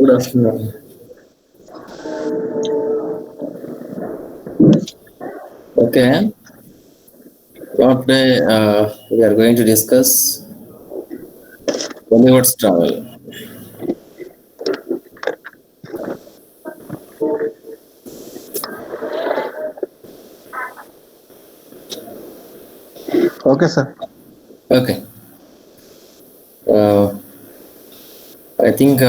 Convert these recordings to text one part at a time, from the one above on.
Good afternoon. Okay, now today we are going to discuss Gulliver's travel. Okay, sir. Okay, uh, I think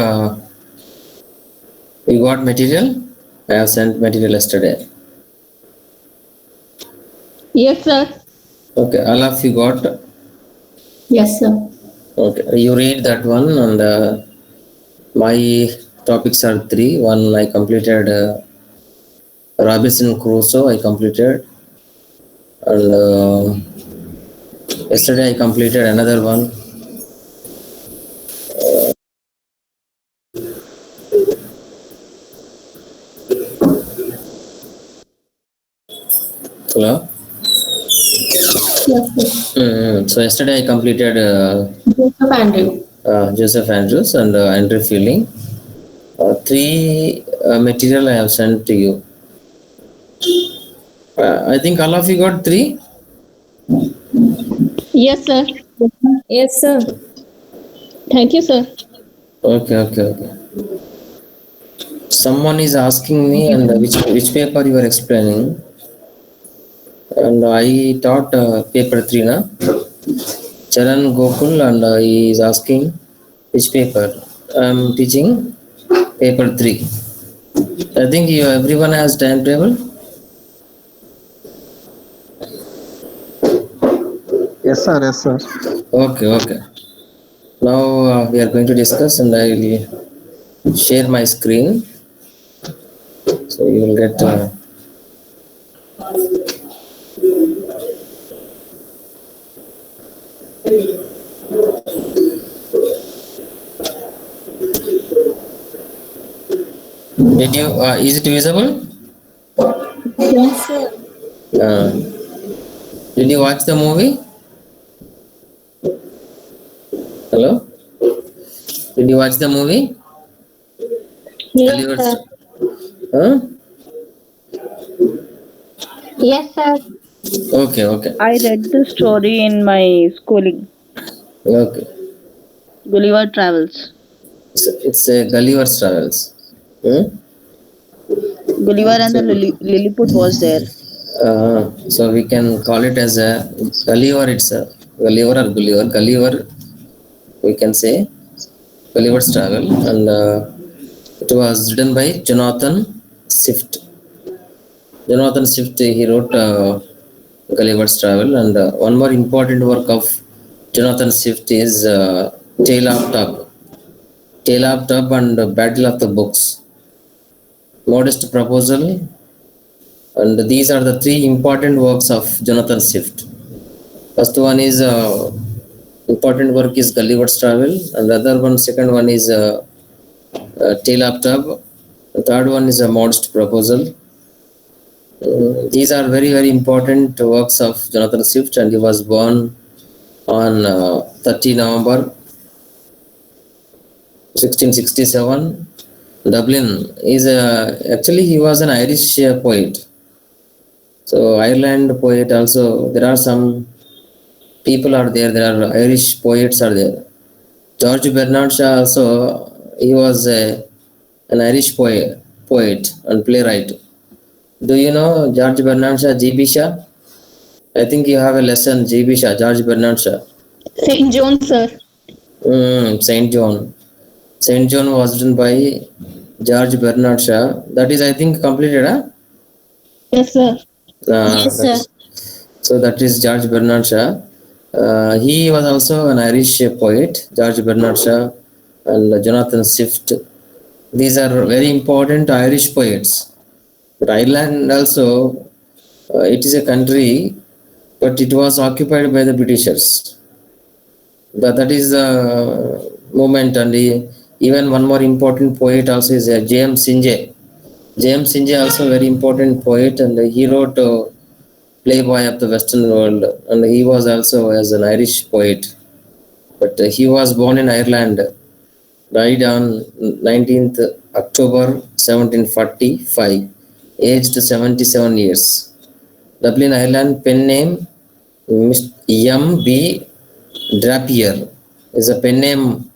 you got material. I have sent material yesterday. Yes, sir. Okay, all of you got. Yes, sir. Okay, you read that one, and my topics are three. One I completed Robinson Crusoe. I completed, and yesterday I completed another one. Hello. Yes, sir. So yesterday I completed Joseph Andrew. Joseph Andrews and Andrew Fielding. Three material I have sent to you. I think all of you got three. Yes, sir. Yes, sir. Thank you, sir. Okay. Someone is asking me, and which paper you are explaining, and I taught paper three, na. Charan Gokul, and he is asking which paper. I am teaching paper three. I think everyone has timetable. Yes, sir. Yes, sir. Okay. Now we are going to discuss, and I will share my screen, so you will get. Did you? Is it visible? Yes, sir. Uh, did you watch the movie? Hello. Did you watch the movie? Yes, Gulliver's. sir. Huh? Yes, sir. Okay. I read the story in my schooling. Okay. Gulliver Travels. It's a Gulliver's Travels. Hmm? Gulliver and the So, Lilliput was there. so we can call it as a Gulliver. It's a Gulliver or Gulliver. Gulliver, we can say Gulliver's Travel, and it was written by Jonathan Swift. Jonathan Swift, he wrote Gulliver's Travel, and one more important work of Jonathan Swift is Tale of Tub. Tale of Tub and Battle of the Books. Modest Proposal, and these are the three important works of Jonathan Swift. First one is important work is Gulliver's Travel, and the other one, second one is Tale of Tub. The third one is a Modest Proposal. These are very important works of Jonathan Swift, and he was born on 30 November 1667. Dublin is actually he was an Irish poet. So Ireland poet also, there are some people are there. There are Irish poets are there. George Bernard Shaw also, he was an Irish poet and playwright. Do you know George Bernard Shaw, G.B. Shaw? I think you have a lesson, G.B. Shaw, George Bernard Shaw. St. John, sir. Saint John. Saint John was written by George Bernard Shaw. That is, I think, completed, huh? Yes, sir. Yes, sir. So that is George Bernard Shaw. He was also an Irish poet, George Bernard Shaw and Jonathan Swift. These are very important Irish poets. But Ireland also, it is a country, but it was occupied by the Britishers. That is the moment, and even one more important poet also is James Singe. James Singe also very important poet, and he wrote Playboy of the Western World, and he was also as an Irish poet, but he was born in Ireland. died on 19th October 1745, aged 77 years. Dublin, Ireland. Pen name M.B. Drapier is a pen name.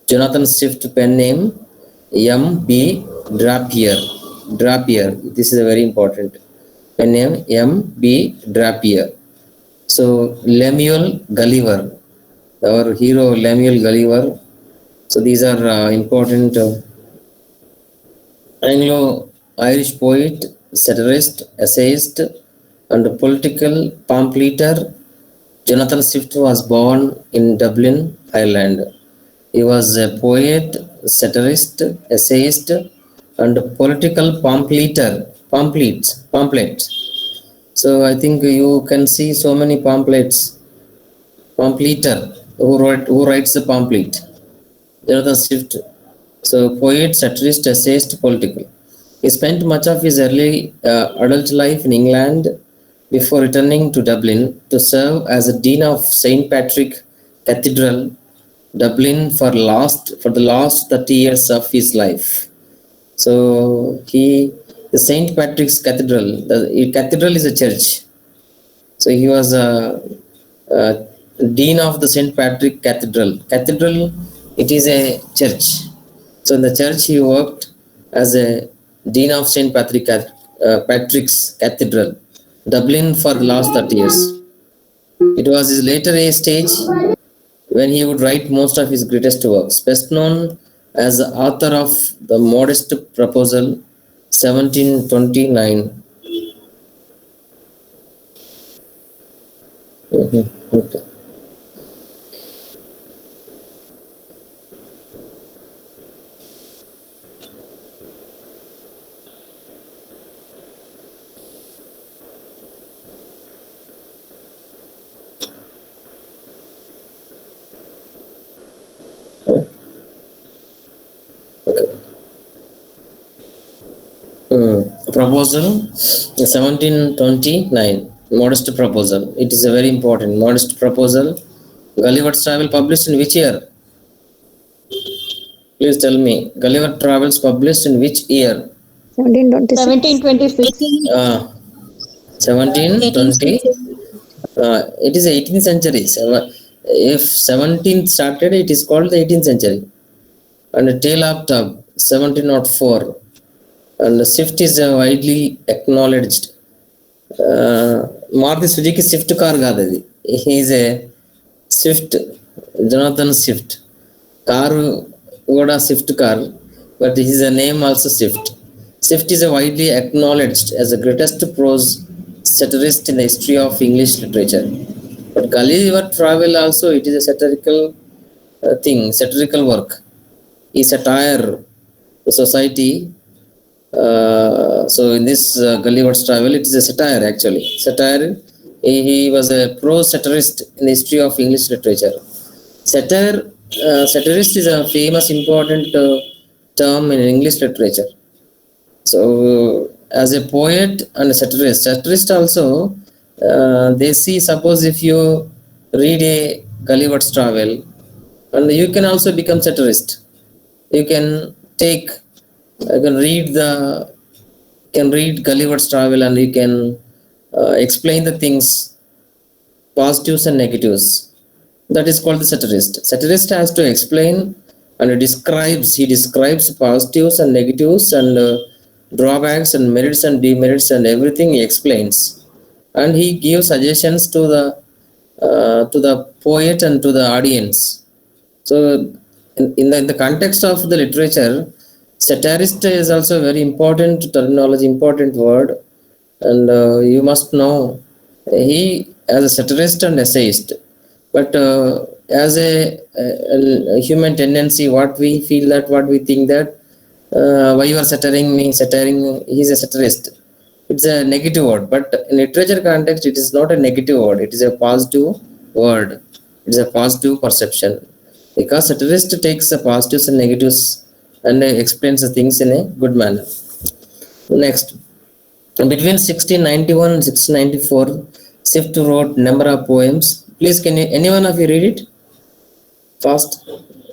Jonathan Swift pen name M.B. Drapier. Drapier. This is a very important pen name M.B. Drapier. So Lemuel Gulliver, our hero Lemuel Gulliver. So these are important Anglo-Irish poet, satirist, essayist, and political pamphleteer. Jonathan Swift was born in Dublin, Ireland. He was a poet, satirist, essayist, and political pamphlets. So I think you can see so many pamphlets. Pamphleteer, who writes the pamphlet. Jonathan Swift. So poet, satirist, essayist, political. He spent much of his early adult life in England before returning to Dublin to serve as a dean of St. Patrick Cathedral, Dublin, for the last 30 years of his life. So the St. Patrick's Cathedral. The cathedral is a church. So he was a dean of the St. Patrick Cathedral. Cathedral, it is a church. So in the church he worked as a dean of St. Patrick's Cathedral, Dublin, for the last 30 years. It was his later age stage when he would write most of his greatest works. Best known as the author of The Modest Proposal, 1729. Okay. Proposal 1729. Modest Proposal. It is a very important. Modest Proposal. Gulliver's Travel published in which year? Please tell me. Gulliver Travels published in which year? 1726. 1720. It is 18th century. If 17th started, it is called the 18th century. And A Tale of Tub, 1704. And Swift is widely acknowledged. Maruti Suzuki Swift car కాదు అది. He is a Swift, Jonathan Swift. Car కూడా Swift car, but his name also Swift. Swift is widely acknowledged as the greatest prose satirist in the history of English literature. But Gulliver Travel also, it is a satirical satirical work. He satire the society. So in this Gulliver's Travel, it is a satire actually. Satire. He was a prose satirist in the history of English literature. Satirist is a famous important term in English literature. So as a poet and a satirist also, they see, suppose if you read a Gulliver's Travel, and you can also become satirist. You can read Gulliver's Travel, and you can explain the things, positives and negatives. That is called the satirist. Satirist has to explain and he describes positives and negatives and drawbacks and merits and demerits and everything he explains, and he gives suggestions to the poet and to the audience. So in the context of the literature, satirist is also a very important terminology, important word, and you must know he as a satirist and essayist. But as a human tendency, what we feel that, what we think that, why you are satiring me, he is a satirist. It's a negative word, but in literature context, it is not a negative word. It is a positive word. It is a positive perception, because satirist takes the positives and negatives and explains the things in a good manner. Next, between 1691 and 1694, Swift wrote number of poems. Please, can any one of you read it fast?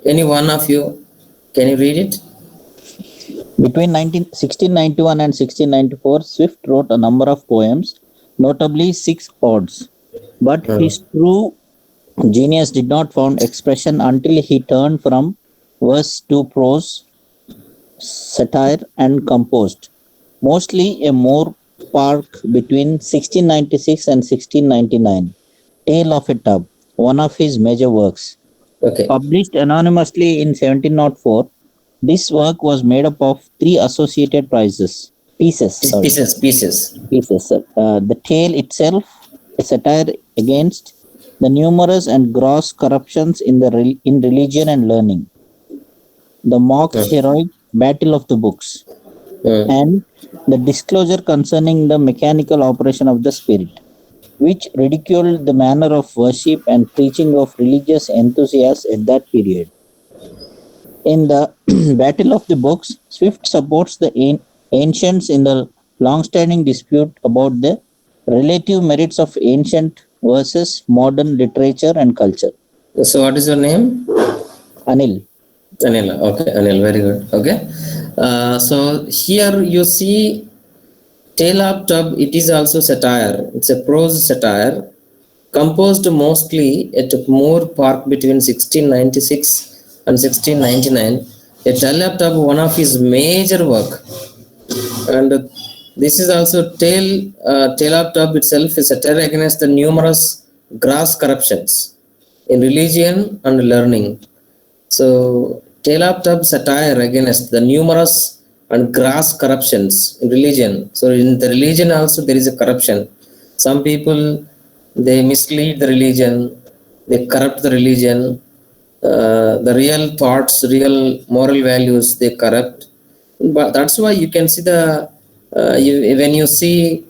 Any one of you Can you read it? Between 1691 and 1694, Swift wrote a number of poems, notably 6 odes. But his true genius did not find expression until he turned from verse to prose, satire, and composed. Mostly a more park between 1696 and 1699. Tale of a Tub, one of his major works. Okay. Published anonymously in 1704, this work was made up of 3 associated pieces. Pieces. The tale itself, a satire against the numerous and gross corruptions in religion and learning. The mock heroic battle of the books, and the disclosure concerning the mechanical operation of the spirit, which ridiculed the manner of worship and preaching of religious enthusiasts at that period. In the Battle of the Books, Swift supports the ancients in the long-standing dispute about the relative merits of ancient versus modern literature and culture. So, what is your name? Anil. Anil. Okay, Anil. Very good. Okay. So here you see Tale of Tub. It is also satire. It's a prose satire, composed mostly at Moore Park between 1696 and 1699. A Tale of Tub, one of his major work, and this is also Tale of Tub itself is satire against the numerous gross corruptions in religion and learning. So, Tale of Tub satire against the numerous and gross corruptions in religion. So, in the religion also there is a corruption. Some people, they mislead the religion, they corrupt the religion, the real thoughts, real moral values, they corrupt. But that's why you can see when you see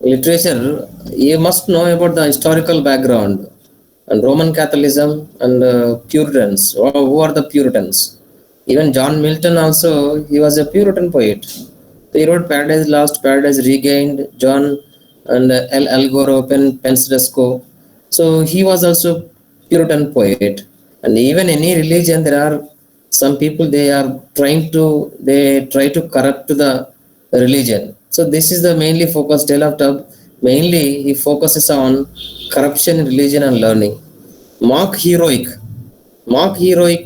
literature, you must know about the historical background and Roman Catholicism and Puritans. Who are the Puritans? Even John Milton also, he was a Puritan poet. He wrote Paradise Lost, Paradise Regained, John and Al Gore Open, Pensadesco. So he was also Puritan poet. And even any religion, there are some people, they try to corrupt the religion. So this is the mainly focus. Tale of Tub, mainly he focuses on corruption in religion and learning. Mock heroic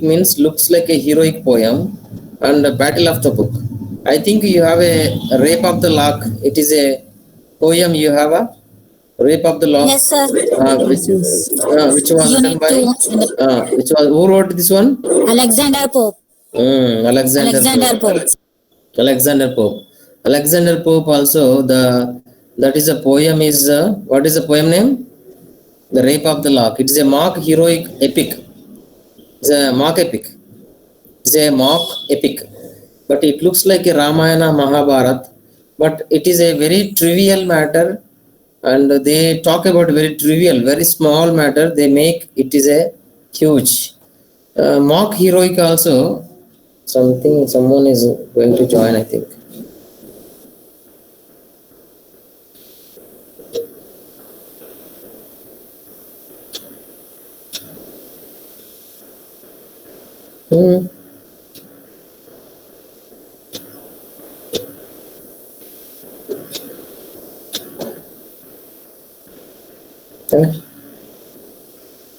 means looks like a heroic poem, and Battle of the Book. I think you have a Rape of the Lock. It is a poem. You have a Rape of the Lock. Yes, sir. Which was written by who wrote this one? Alexander Pope. Alexander Pope. Alexander Pope also that is a poem is what is the poem name? The Rape of the Lock. It is a mock heroic epic. It's a mock epic. It's a mock epic. But it looks like a Ramayana Mahabharat. But it is a very trivial matter. And they talk about very trivial, very small matter. They make it is a huge. Mock heroic also. Someone is going to join, I think.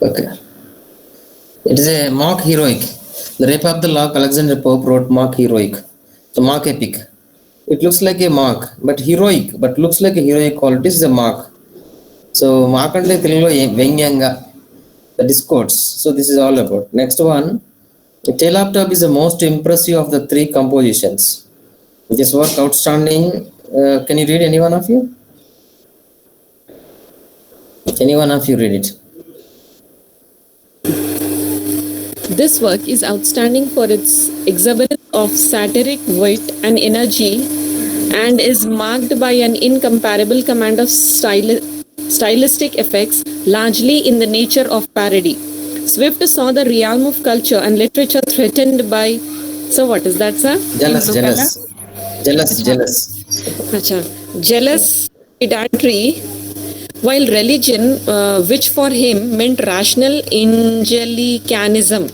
Okay. It is a mock heroic. The Rape of the Lock, Alexander Pope wrote mock heroic. The mock epic. It looks like a mock, but heroic, but looks like a heroic quality is a mock. So mock and Vengyanga, the discourse. So this is all about. Next one. The Tale of Tub is the most impressive of the 3 compositions. This work outstanding. Can you read any one of you? Any one of you read it? This work is outstanding for its exuberance of satiric wit and energy and is marked by an incomparable command of stylistic effects, largely in the nature of parody. Swift saw the realm of culture and literature threatened by... So what is that, sir? Jealous pedantry, while religion, which for him meant rational Anglicanism,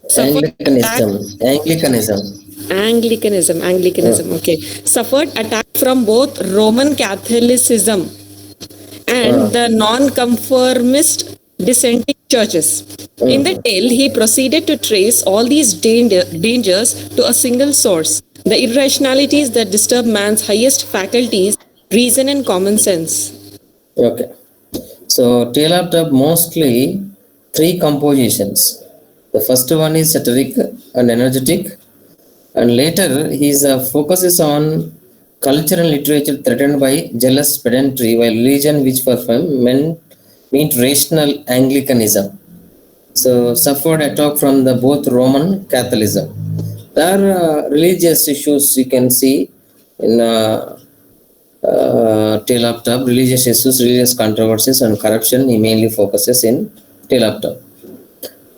Suffered attack. Anglicanism. Okay. Suffered attack from both Roman Catholicism and the non-conformist dissenting churches. In the tale, he proceeded to trace all these dangers to a single source: the irrationalities that disturb man's highest faculties, reason and common sense. Okay. So Tale of Tub mostly three compositions. The first one is satiric and energetic, and later his focus is on culture and literature threatened by jealous pedantry, while religion, which for him meant rational Anglicanism. So suffered attack from the both Roman Catholicism. There are religious issues you can see in Tale of Tub, religious issues, religious controversies, and corruption. He mainly focuses in Tale of Tub.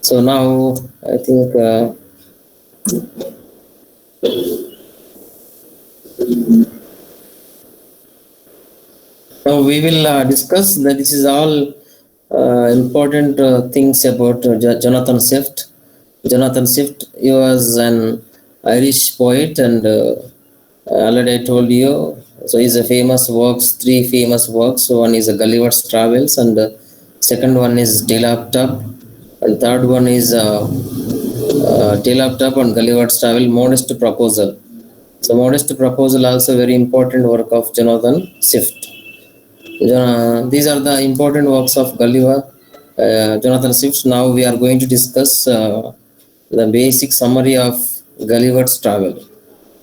So now I think now we will discuss that this is all important things about Jonathan Swift. Jonathan Swift, he was an Irish poet, and already I told you. So he's a famous works, three famous works. So one is Gulliver's Travels, and second one is Tale of Tub, and third one is Tale of Tub and Gulliver's Travel, Modest Proposal. So Modest Proposal also very important work of Jonathan Swift. These are the important works of Gulliver, Jonathan Swift. Now we are going to discuss the basic summary of Gulliver's Travel.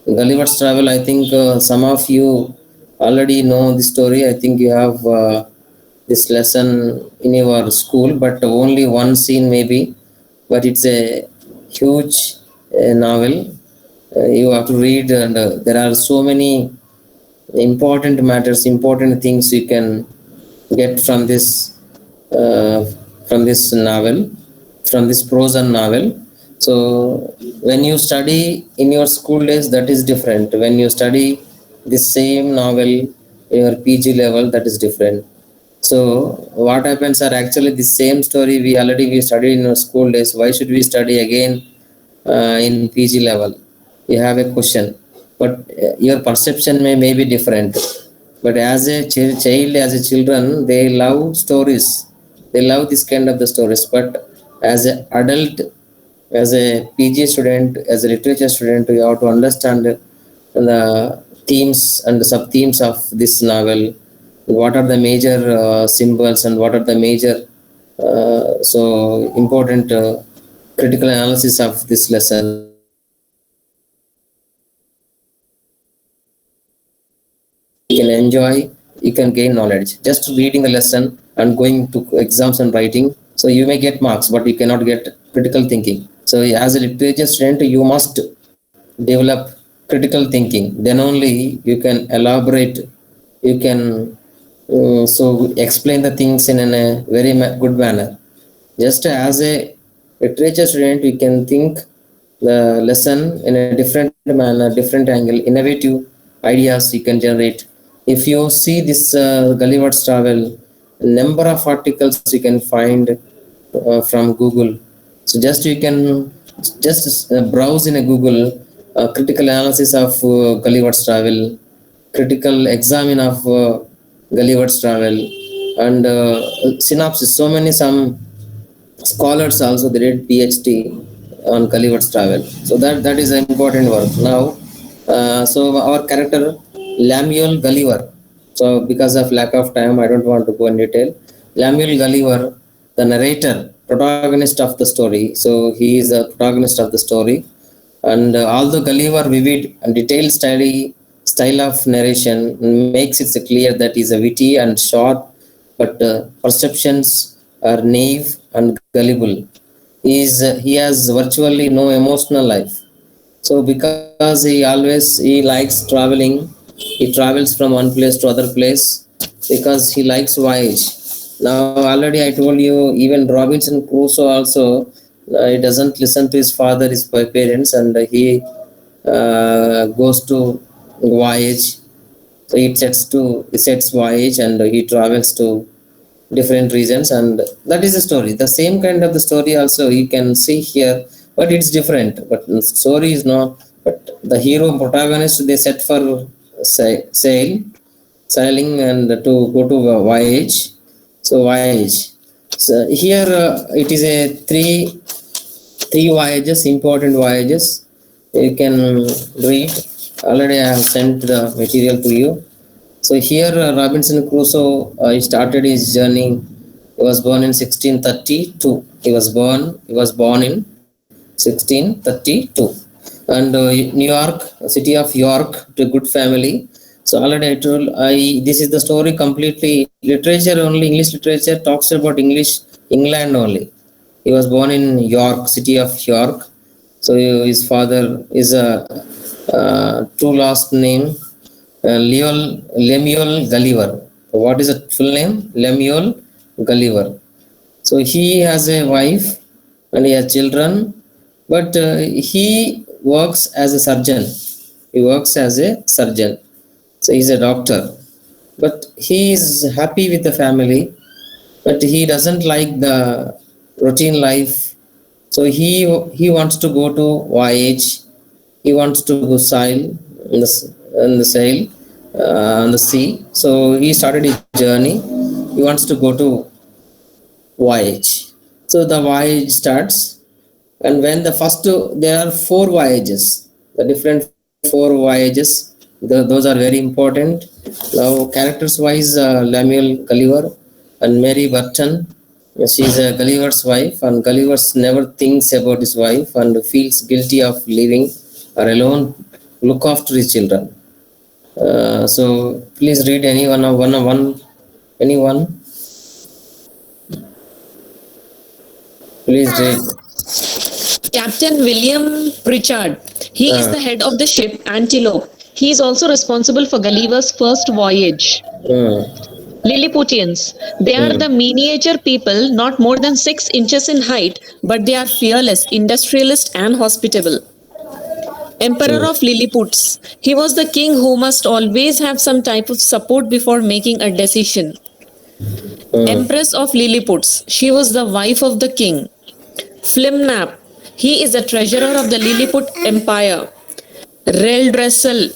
Gulliver's Travel, I think some of you already know the story. I think you have this lesson in your school, but only one scene maybe. But it's a huge novel. You have to read, and there are so many important matters, important things you can get from this novel, from this prose and novel. So when you study in your school days, that is different. When you study the same novel in your PG level, that is different. So what happens are actually the same story we studied in our school days. Why should we study again in PG level? You have a question, but your perception may be different. But as a child, as a children, they love stories. They love this kind of the stories. But as an adult, as a PG student, as a literature student, you have to understand the themes and the sub themes of this novel. What are the major symbols and what are the major so important critical analysis of this lesson. You can enjoy, you can gain knowledge. Just reading the lesson and going to exams and writing, so you may get marks, but you cannot get critical thinking. So as a literature student, you must develop critical thinking. Then only you can elaborate, you can so explain the things in a very good manner. Just as a literature student, you can think the lesson in a different manner, different angle, innovative ideas you can generate. If you see this Gulliver's Travel, number of articles you can find from Google. So just you can just browse in a Google critical analysis of Gulliver's Travel, critical examine of Gulliver's Travel, and synopsis. So many some scholars also they did PhD on Gulliver's Travel. So that is an important work. Now, so our character Lemuel Gulliver. So because of lack of time, I don't want to go in detail. Lemuel Gulliver, the narrator, protagonist of the story. So he is a protagonist of the story. And although Gulliver vivid and detailed style of narration makes it clear that he is a witty and short, but perceptions are naive and gullible. He has virtually no emotional life. So because he likes traveling, he travels from one place to other place because he likes voyage. Now already I told you, even Robinson Crusoe also he doesn't listen to his father, his parents, and he goes to voyage. So he sets voyage and he travels to different regions, and that is the story. The same kind of the story also you can see here but it's different. But the story is not. But the hero protagonist, they set for sailing and to go to a voyage. So voyage. So here it is a three voyages, important voyages. You can read. Already I have sent the material to you. So here Robinson Crusoe he started his journey. He was born in 1632. He was born in 1632, and New York, city of York, to a good family. So already I told, this is the story completely literature only. English literature talks about English England only. He was born in York, city of York. So his father is a two last name, Lemuel Gulliver. What is the full name? Lemuel Gulliver. So he has a wife and he has children, but he works as a surgeon. He works as a surgeon. So he's a doctor, but he is happy with the family, but he doesn't like the routine life. So he wants to go to voyage. He wants to go sail in the sail on the sea. So he started his journey. He wants to go to voyage. So the voyage starts, and when the first there are four voyages, the different four voyages. Those are very important. Now characters wise, Lemuel Gulliver and Mary Burton. She is Gulliver's wife, and Gulliver never thinks about his wife and feels guilty of leaving her alone, look after his children. So please read anyone. Please read. Captain William Pritchard. He is the head of the ship Antelope. He is also responsible for Gulliver's first voyage. Lilliputians. They are the miniature people, not more than 6 inches in height, but they are fearless, industrialist, and hospitable. Emperor of Lilliputs. He was the king who must always have some type of support before making a decision. Empress of Lilliputs. She was the wife of the king. Flimnap. He is the treasurer of the Lilliput Empire. Reldressel.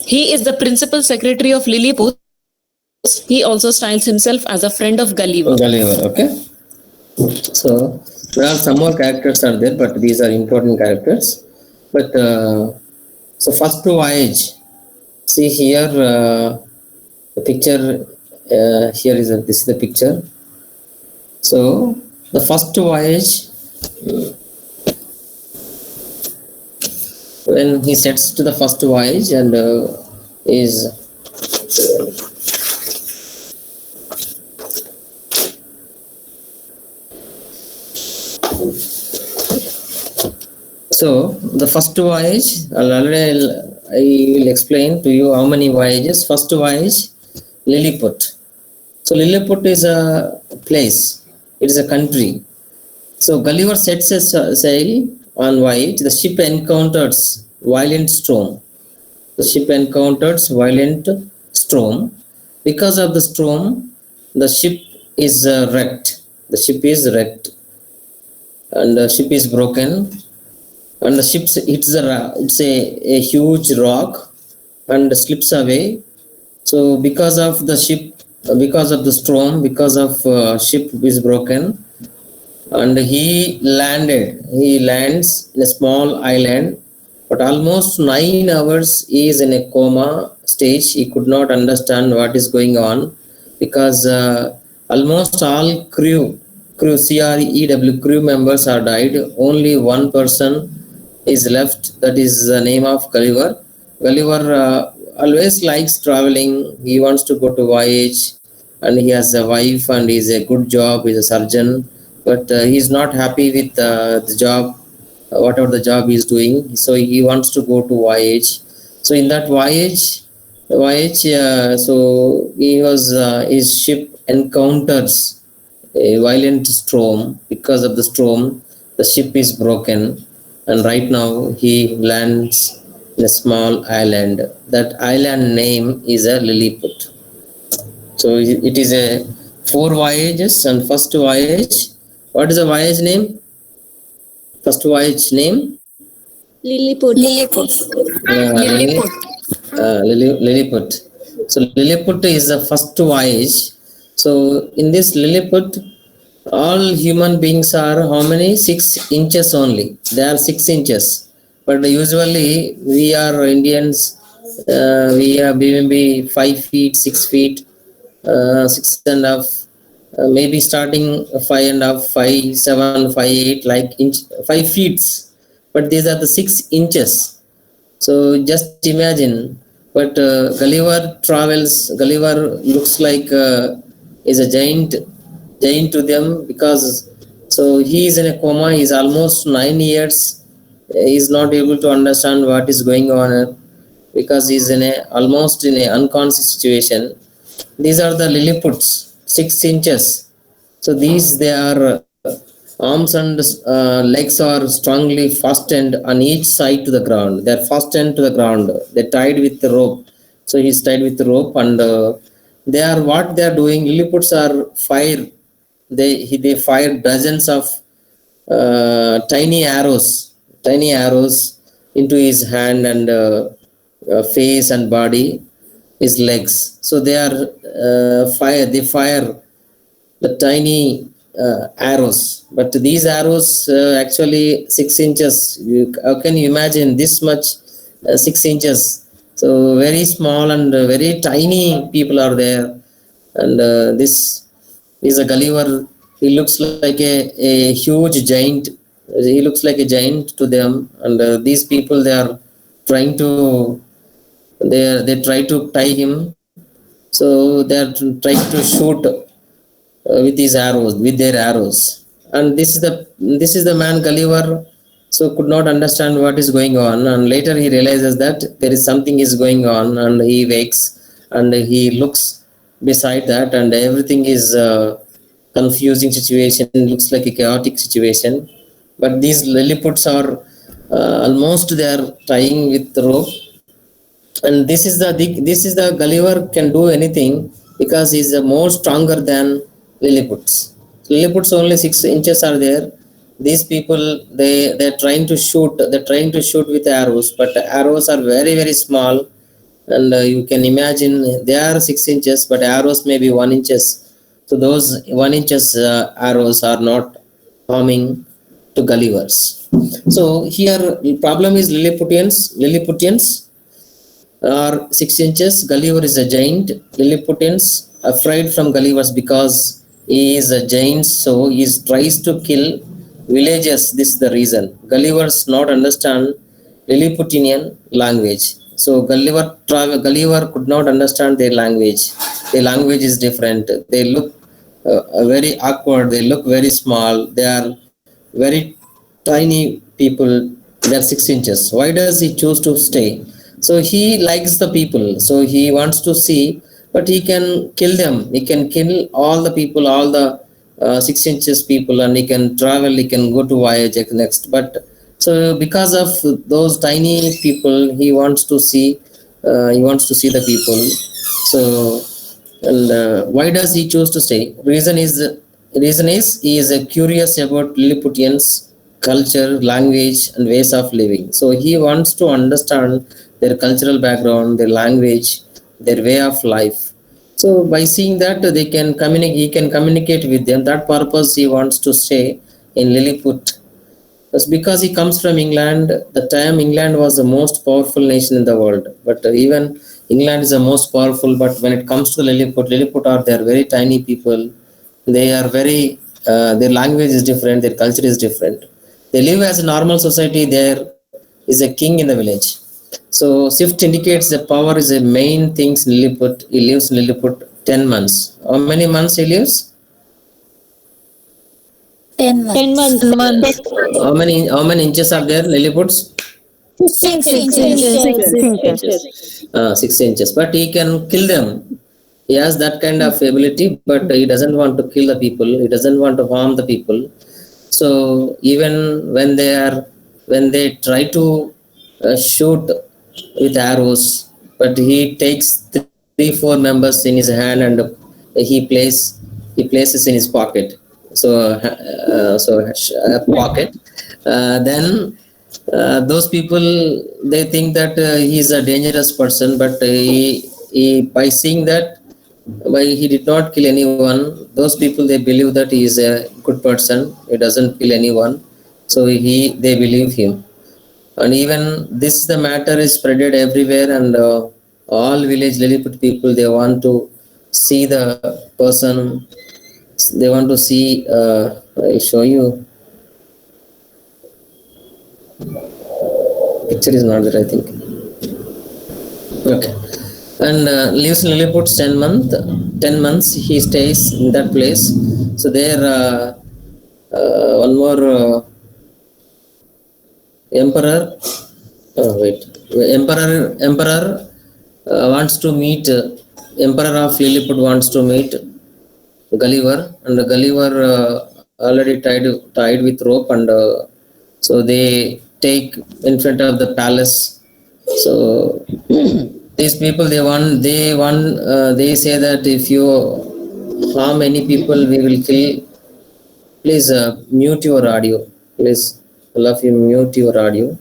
He is the principal secretary of Lilliputs. He also styles himself as a friend of Gulliver. Gulliver, okay. So there are some more characters are there, but these are important characters. But so first voyage. See here, the picture. Here is this is the picture. So the first voyage, when he sets to the first voyage and is so the first voyage, I will explain to you how many voyages. First voyage, Lilliput. So Lilliput is a place. It is a country. So Gulliver sets a sail on voyage. The ship encounters violent storm. The ship encounters violent storm. Because of the storm, the ship is wrecked. The ship is wrecked, and the ship is broken. And the ship hits it's a huge rock and slips away. So because of the ship, because of the storm, because of ship is broken, and he lands in a small island, but almost 9 hours he is in a coma stage. He could not understand what is going on, because almost all crew crew members are died. Only one person is left, that is the name of Gulliver. Gulliver always likes traveling. He wants to go to voyage, and he has a wife and he is a good job. He is a surgeon, but he is not happy with the job, whatever the job he is doing. So he wants to go to voyage. So in that voyage, so his ship encounters a violent storm. Because of the storm, the ship is broken, and right now he lands in a small island. That island name is a Lilliput. So it is a 4 voyages, and first voyage, what is the voyage name? first voyage name? Lilliput. Lilliput. Lilliput. So Lilliput is the first voyage. So in this Lilliput, all human beings are how many? 6 inches only. They are 6 inches. But usually we are Indians. We are maybe 5 feet, 6 feet, 6.5. Maybe starting 5.5, 5, 7, 5, 8, like inch, 5 feet. But these are the 6 inches. So just imagine. But Gulliver travels. Gulliver looks like is a giant to them, because so he is in a coma. He is almost 9 years. He is not able to understand what is going on, because he is in a almost in a unconscious situation. These are the Lilliputs, 6 inches. So these they are arms and legs are strongly fastened on each side to the ground. They are fastened to the ground. They tied with the rope. So he's tied with the rope, and they are what they are doing. Lilliputs are fire. They fire dozens of tiny arrows into his hand and face and body, his legs. So they are fire. They fire the tiny arrows, but these arrows actually 6 inches. How can you imagine this much? 6 inches. So very small and very tiny people are there, and this is a Gulliver. He looks like a huge giant. He looks like a giant to them, and these people they are trying to they try to tie him. So they are trying to shoot with his arrows, with their arrows. And this is the man Gulliver. So could not understand what is going on, and later he realizes that there is something is going on, and he wakes and he looks beside that, and everything is confusing situation. Looks like a chaotic situation. But these Lilliputs are almost they are tying with the rope, and this is the Gulliver can do anything, because he is more stronger than Lilliputs. Lilliputs only 6 inches are there. These people they're trying to shoot. They're trying to shoot with arrows, but the arrows are very very small, and you can imagine they are 6 inches, but arrows may be 1 inches. So those 1 inches arrows are not harming to Gullivers. So here the problem is Lilliputians are 6 inches. Gulliver is a giant. Lilliputians afraid from Gullivers because he is a giant, so he tries to kill villagers. This is the reason. Gullivers not understand Lilliputian language. So Gulliver could not understand their language. Their language is different. They look very awkward. They look very small. They are very tiny people. They are 6 inches. Why does he choose to stay? So he likes the people. So he wants to see, but he can kill them. He can kill all the people, all the 6 inches people, and he can travel. He can go to voyage next. But so because of those tiny people, he wants to see. He wants to see the people. So and why does he choose to stay? Reason is he is curious about Lilliputians culture, language, and ways of living. So he wants to understand their cultural background, their language, their way of life. So by seeing that they can communicate, he can communicate with them. That purpose he wants to stay in Lilliput. That's because he comes from England. The time England was the most powerful nation in the world. But even England is the most powerful. But when it comes to Lilliput are they are very tiny people. They are very their language is different. Their culture is different. They live as a normal society. There is a king in the village. So Swift indicates that power is a main thing in Lilliput. He lives in Lilliput 10 months. How many months he lives? 10 months. How many inches are there, Lilliputs? 6 inches. 6 inches. But he can kill them. He has that kind of ability, but he doesn't want to kill the people. He doesn't want to harm the people. So even when they try to shoot with arrows, but he takes 3-4 members in his hand, and he places in his pocket. So pocket, Then those people, they think that he is a dangerous person, but he by seeing that, by he did not kill anyone, those people they believe that he is a good person. He doesn't kill anyone, so they believe him. And even this the matter is spreaded everywhere, and all village Lilliput people, they want to see the person. They want to see. I'll show you. Picture is not there, I think. Okay. And lives in Lilliput 10 months. He stays in that place. So there, one more emperor. Oh, wait. Emperor wants to meet. Emperor of Lilliput wants to meet Gulliver, and Gulliver already tied with rope, and so they take in front of the palace. So these people, they say that if you harm any people, we will kill. Please mute your audio. Please, all of you, mute your audio.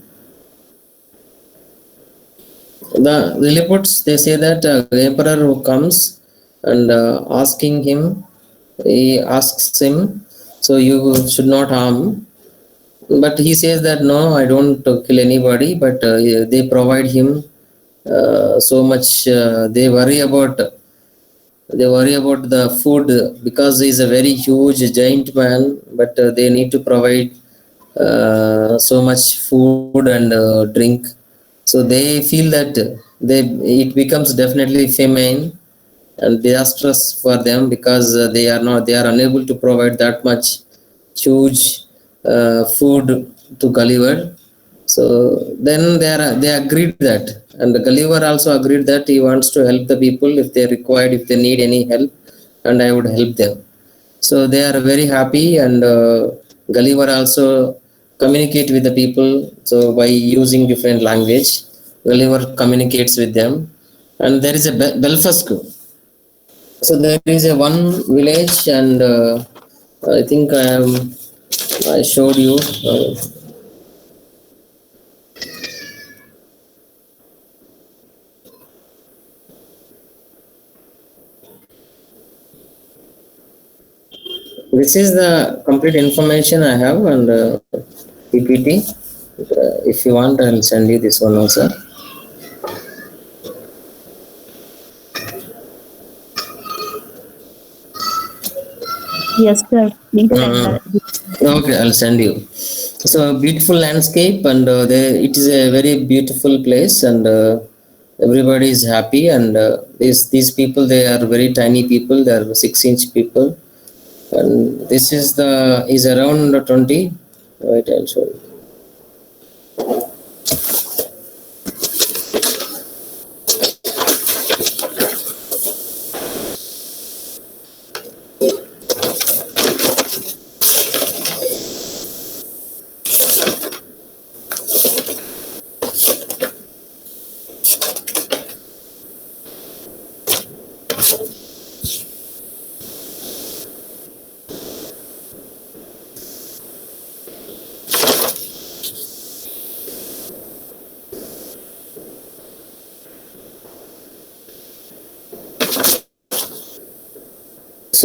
The Lilliputs, they say that the emperor who comes and he asks him, so you should not harm. But he says that no, I don't kill anybody, but they provide him so much. They worry about the food because he is a very huge giant man, but they need to provide so much food and drink. So they feel that it becomes definitely famine and disastrous for them, because they are unable to provide that much huge food to Gulliver. So then they agreed that, and Gulliver also agreed that he wants to help the people if they required, if they need any help, and I would help them. So they are very happy, and Gulliver also communicate with the people. So by using different language, Gulliver communicates with them, and there is a Belfast. So there is a one village, and I think I showed you. This is the complete information I have, and PPT. If you want, I'll send you this one also. Yes, sir. Please send that. Okay, I'll send you. So beautiful landscape, and it is a very beautiful place, and everybody is happy. And these people, they are very tiny people. They are 6-inch people, and this is around 20. Wait, I'll show you.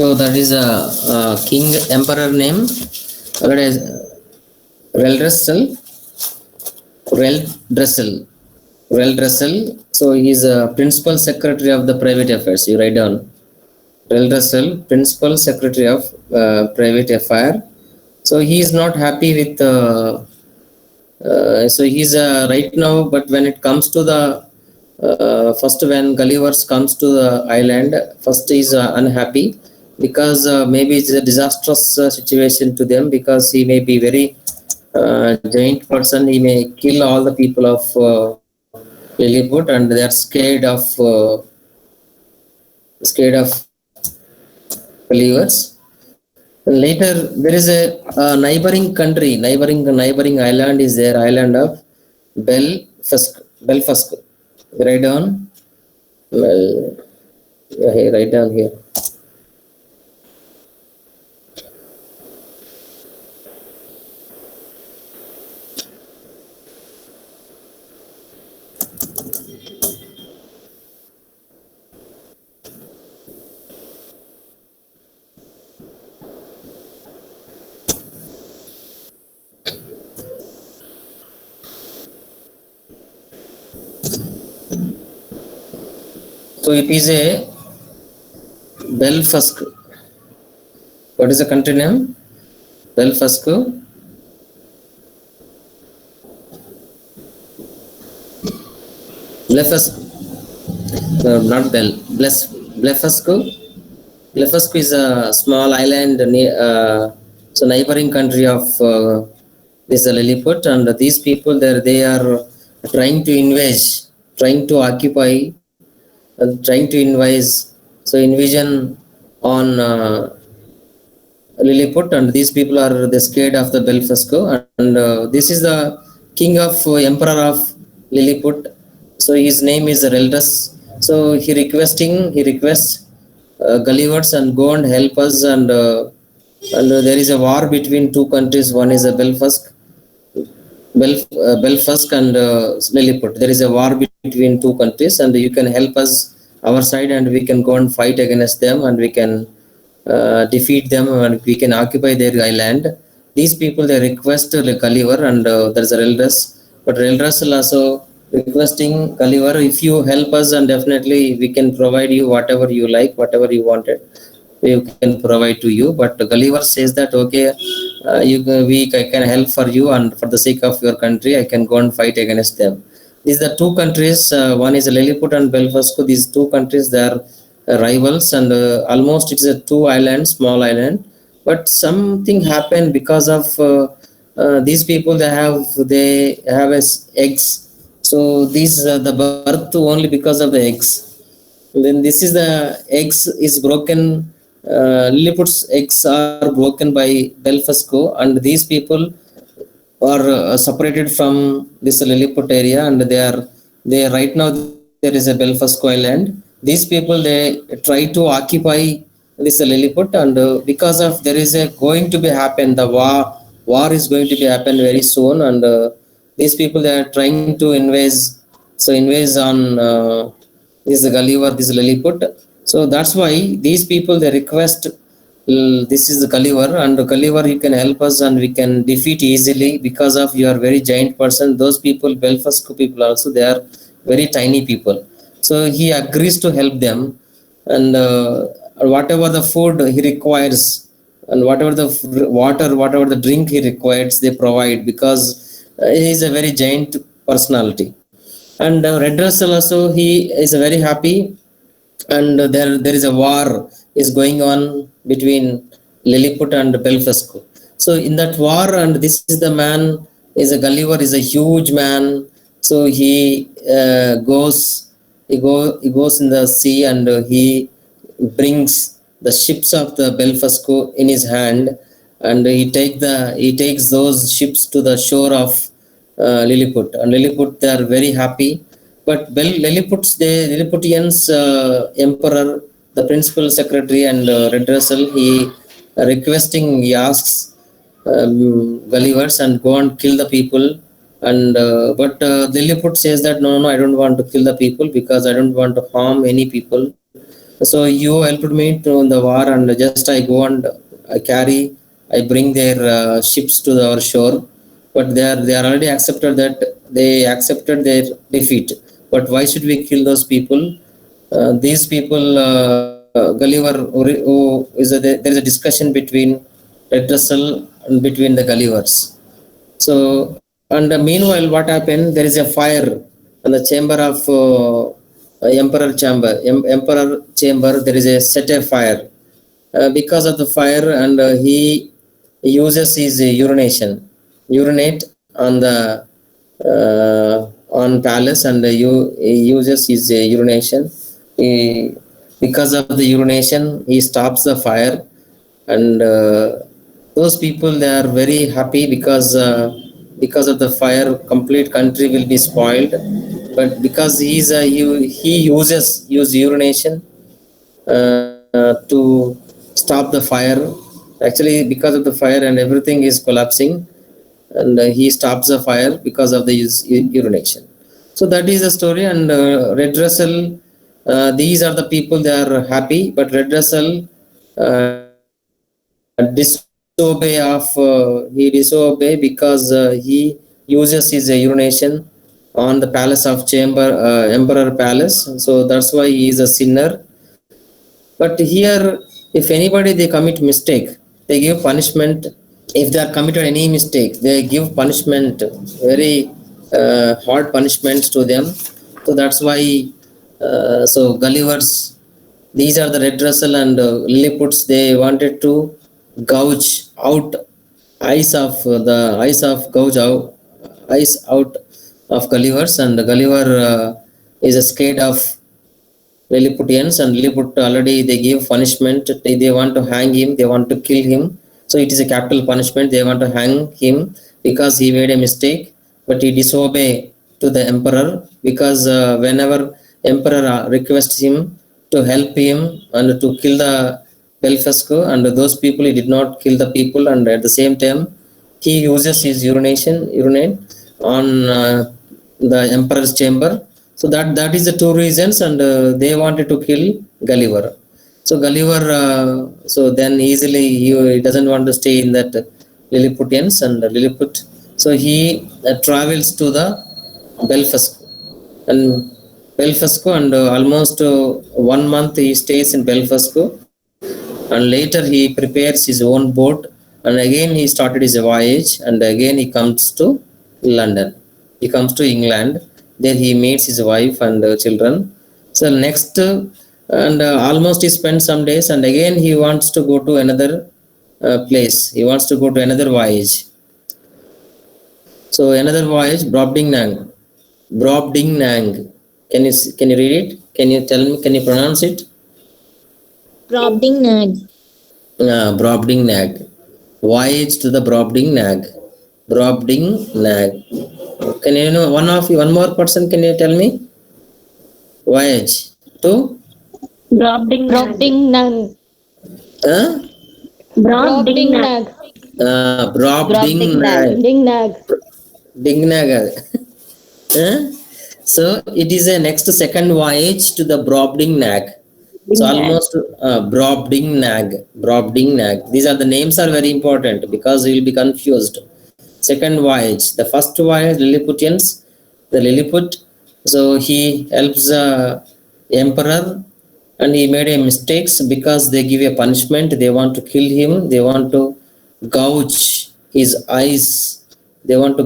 So that is a king emperor name. That is Reldressel. Reldressel. Reldressel. So he is a principal secretary of the private affairs. You write down. Reldressel, principal secretary of private affair. So he is not happy with. So he's right now. But when it comes to the first, when Gulliver comes to the island, first he's unhappy, because maybe it's a disastrous situation to them, because he may be very giant person. He may kill all the people of Lilliput, and they are scared of Gullivers. Later, there is a neighboring country, neighboring island is there, island of Belfast. Belfast. Write down. Well, here, write down here. it is a Belfast. What is the country name? Belfast. Belfast. Not Bel. Belfast. Belfast is a small island, so neighboring country of this Lilliput, and these people there, they are trying to invade, trying to occupy, and trying to invade. So invasion on Lilliput, and these people are the scared of the Belfast, and this is the king of emperor of Lilliput. So his name is Reldus. So he requests Gullivers and go and help us, and there is a war between two countries. One is a Belfast and Lilliput. There is a war between two countries, and you can help us our side, and we can go and fight against them, and we can defeat them, and we can occupy their island. These people, they request Gulliver, and there's a Reldus, but Reldus will also requesting Gulliver, if you help us, and definitely we can provide you whatever you like, whatever you wanted, we can provide to you. But Gulliver says that okay, I can help for you, and for the sake of your country, I can go and fight against them. These are two countries. One is Lilliput and Belfast. These two countries, they are rivals, and almost it's a two island, small island. But something happened because of these people. They have eggs. So these the birth only because of the eggs. And then this is the eggs is broken. Lilliput's eggs are broken by Belfast, and these people are separated from this Lilliput area, and they right now there is a Belfast island. These people, they try to occupy this Lilliput, and because of there is a going to be happen, the war is going to be happen very soon, and these people, they are trying to invade. So invade on this Gulliver, this Lilliput. So that's why these people, they request this is the Gulliver, and Gulliver, you can help us, and we can defeat easily because of you are very giant person. Those people, Belfast people also, they are very tiny people. So he agrees to help them, and whatever the food he requires, and whatever the water, whatever the drink he requires, they provide, because he is a very giant personality. And Red Russell also, he is very happy, and there is a war is going on between Lilliput and Belfast. So in that war, and this is the man, is a Gulliver, is a huge man. So he goes in the sea, and he brings the ships of the Belfast in his hand, and he takes those ships to the shore of Lilliput, and Lilliput, they are very happy. But Lilliputians emperor, the principal secretary, and Red Russell, he asks Gullivers and go and kill the people, and but Lilliput says that no, I don't want to kill the people, because I don't want to harm any people. So you helped me to the war, and just I go and I bring their ships to our shore. But they are already accepted that they accepted their defeat. But why should we kill those people? These people, Gulliver, there is a discussion between Red Russell and between the Gullivers. So, and meanwhile, what happened? There is a fire in the chamber of Emperor chamber. There is a set a fire. Because of the fire, and he uses his urinate on the on palace, and he uses his urination. Because of the urination, he stops the fire, and those people, they are very happy, because of the fire, complete country will be spoiled. But because he uses urination to stop the fire. Actually, because of the fire, and everything is collapsing, and he stops the fire because of the urination. So that is the story. And Red Russell, these are the people, they are happy, but Red Russell disobey because he uses his urination on the palace of emperor palace. So that's why he is a sinner. But here, if anybody they commit mistake, they give punishment. If they are committed any mistake, they give punishment, very hard punishments to them. So that's why. So Gulliver's, these are the Red Russell and Lilliputs. They wanted to gouge out eyes out of Gulliver's, and Gulliver is scared of Lilliputians, and Lilliput already they give punishment. They want to hang him. They want to kill him. So it is a capital punishment. They want to hang him because he made a mistake, but he disobeyed to the emperor, because whenever emperor requests him to help him and to kill the Belfasco, and those people he did not kill the people, and at the same time he uses his urinate on the emperor's chamber. So that is the two reasons, and they wanted to kill Gulliver. So Gulliver, so then easily he doesn't want to stay in that Lilliputians and Lilliput. So he travels to the Belfasco, and almost 1 month he stays in Belfasco, and later he prepares his own boat, and again he started his voyage, and again he comes to London. He comes to England. There he meets his wife and children. So next, and almost he spends some days, and again he wants to go to another place. He wants to go to another voyage. So another voyage, Brobdingnag. Can you read it? Can you tell me? Can you pronounce it? Brobdingnag. Brobdingnag. Voyage to the Brobdingnag. Can you know one more person? Can you tell me? Voyage to Brobdingnag. Brobdingnag. Brobdingnag. So it is a next second voyage to the Brobdingnag. So almost Brobdingnag. These are the names are very important because you will be confused. Second voyage. The first voyage, Lilliputians, the Lilliput. So he helps the emperor, and he made a mistakes because they give a punishment. They want to kill him. They want to gouge his eyes. They want to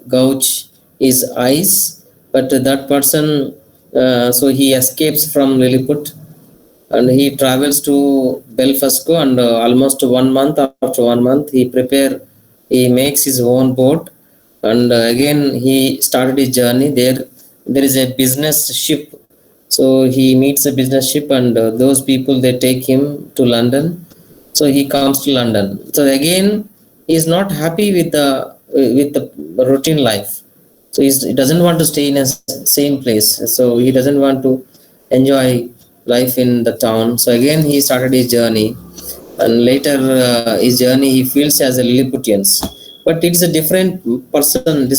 gouge his eyes. But that person, so he escapes from Lilliput, and he travels to Belfasco, and almost 1 month. After 1 month, he makes his own boat, and again he started his journey. There is a business ship, so he meets a business ship, and those people they take him to London. So he comes to London. So again he is not happy with the routine life. So he doesn't want to stay in a same place. So he doesn't want to enjoy life in the town. So again he started his journey, and later his journey he feels as a Lilliputians, but it's a different person,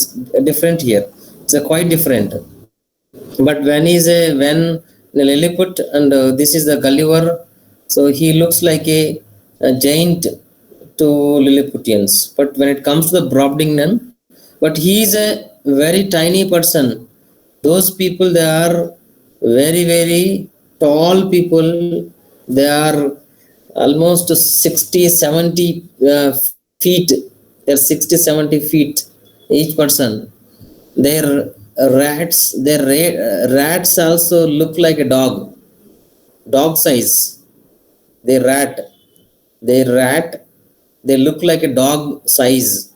different here. It's a quite different. But when the Lilliput, and this is the Gulliver, so he looks like a giant to Lilliputians. But when it comes to the Brobdingnan, but he is a very tiny person. Those people, they are very, very tall people. They are almost 60, 70 feet. They're 60, 70 feet each person. Their rats also look like a dog size. They look like a dog size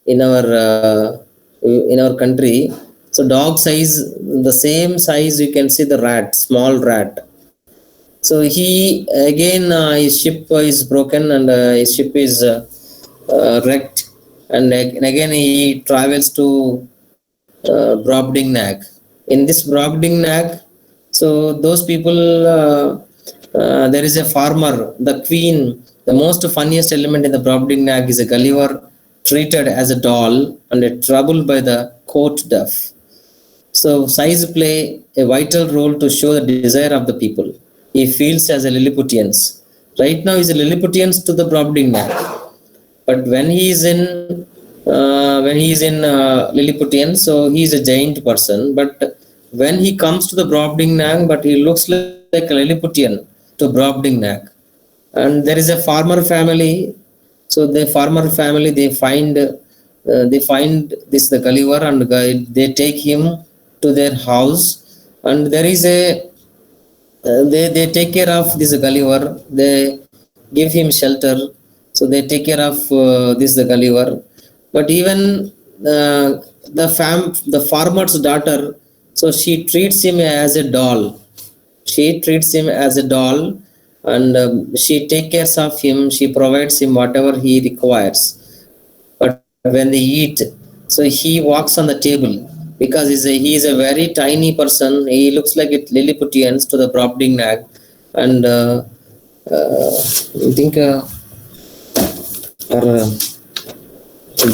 in our country. So dog size, the same size you can see the rat, small rat. So he again his ship is broken, and his ship is wrecked, and again he travels to Brobdingnag. In this Brobdingnag, so those people, there is a farmer, the queen. The most funniest element in the Brobdingnag is a Gulliver treated as a doll and troubled by the court deaf. So size play a vital role to show the desire of the people. He feels as a Lilliputians. Right now, he's a Lilliputians to the Brobdingnag. But when he is in when he's in Lilliputian, so he's a giant person. But when he comes to the Brobdingnag, but he looks like a Lilliputian to Brobdingnag. And there is a farmer family. So the farmer family, they find this the Gulliver, and they take him to their house, and there is a they take care of this Gulliver. They give him shelter, so they take care of this the Gulliver. But even the farmer's daughter, so she treats him as a doll. She treats him as a doll, and she takes care of him. She provides him whatever he requires. But when they eat, so he walks on the table, because he is a very tiny person. He looks like it Lilliputians to the Brobdingnag. And I think her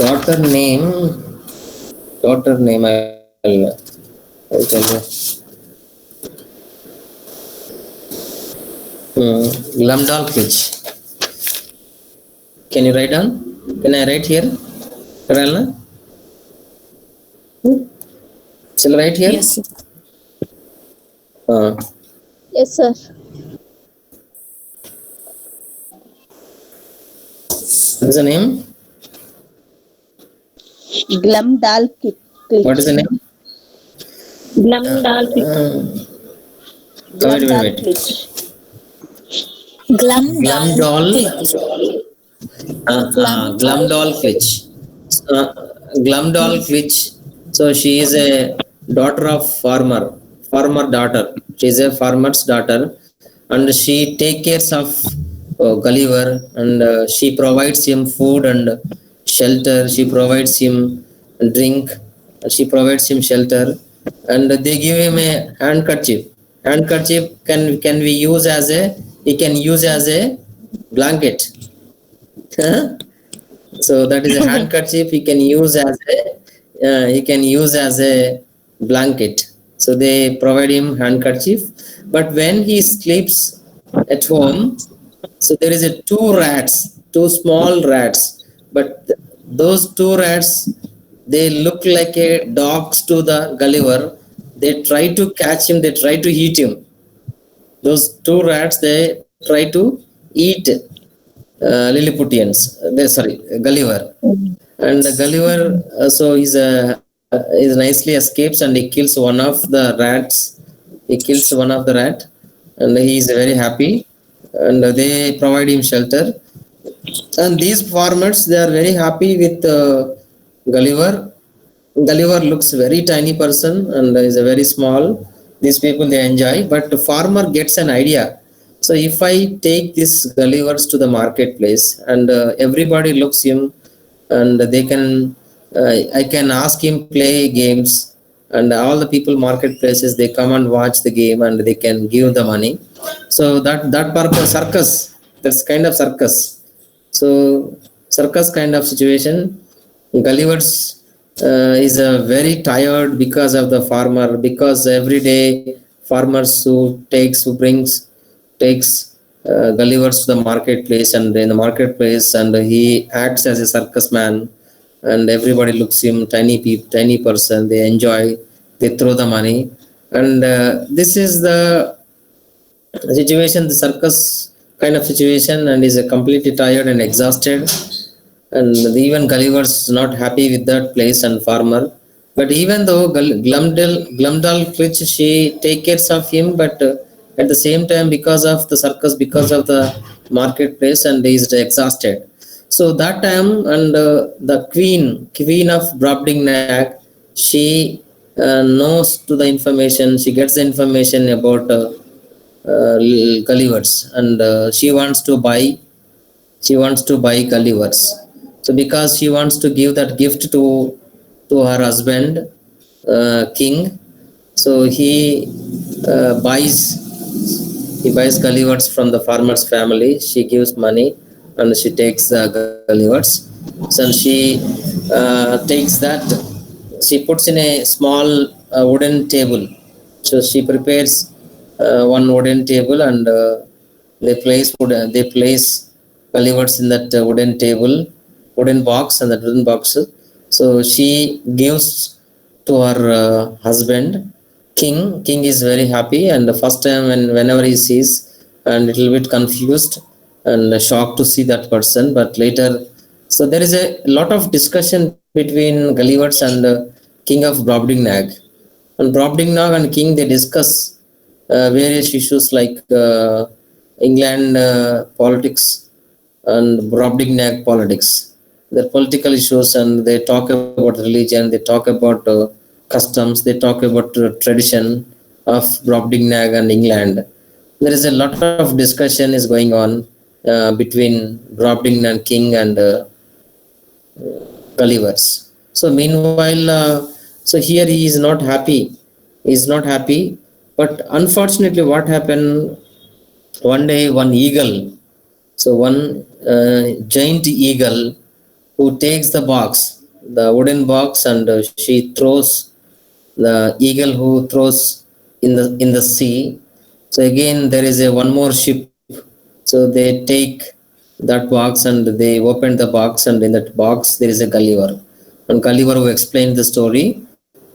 daughter name I'll tell you. Glumdalclitch. Can you write down? Can I write here? Ralna? Shall I write here? Yes, sir. Yes, sir. What is the name? Glumdalclitch. What is the name? Glumdalclitch. Glumdalclitch. Glumdalclitch. So she is a daughter of farmer daughter. She is a farmer's daughter, and she take care of Gulliver, and she provides him food and shelter. She provides him drink. She provides him shelter, and they give him a handkerchief. Handkerchief can we use as a blanket. So that is a handkerchief he can use as a blanket. So they provide him handkerchief. But when he sleeps at home, so there is two small rats. But those two rats, they look like a dogs to the Gulliver. They try to catch him. They try to eat him. Those two rats, they try to eat Lilliputians. Gulliver. And the Gulliver, so is nicely escapes, and he kills one of the rats. He kills one of the rat, and he is very happy. And they provide him shelter. And these farmers, they are very happy with Gulliver. Gulliver looks very tiny person and is a very small. These people, they enjoy, but the farmer gets an idea. So if I take these Gullivers to the marketplace, and everybody looks him, and they can I can ask him play games, and all the people marketplaces, they come and watch the game, and they can give the money. So that purpose, circus, that's kind of circus. So circus kind of situation. Gulliver's is very tired because of the farmer, because every day farmers who takes Gullivers to the marketplace, and in the marketplace, and he acts as a circus man, and everybody looks him tiny person. They enjoy, they throw the money, and this is the situation, the circus kind of situation, and is completely tired and exhausted. And even Gulliver's not happy with that place and farmer. But even though Glumdalclitch, she take care of him, but at the same time, because of the circus, because of the marketplace, and he is exhausted. So that time, and the queen of Brobdingnag, she knows to the information. She gets the information about Gullivers, and she wants to buy Gullivers. So because she wants to give that gift to her husband, king, so he buys Gullivers from the farmer's family. She gives money, and she takes the Gullivers. So she takes that, she puts in a small wooden table. So she prepares one wooden table, and they place Gullivers in that wooden box, and that wooden box, So she gives to her husband king. King is very happy, and the first time whenever he sees, and little bit confused and shocked to see that person, but later, so there is a lot of discussion between Gullivers and king of Brobdingnag. And Brobdingnag and king, they discuss various issues like England politics and Brobdingnag politics, the political issues, and they talk about religion, they talk about customs, they talk about tradition of Brobdingnag and England. There is a lot of discussion is going on between Brobdingnag king and Gullivers. So meanwhile, so here he is not happy. He is not happy, but unfortunately, what happened? One day, one eagle. So one giant eagle who takes the box, the wooden box, and she throws, the eagle who throws in the sea. So again there is a one more ship. So they take that box and they open the box, and in that box there is a Gulliver. And Gulliver who explained the story,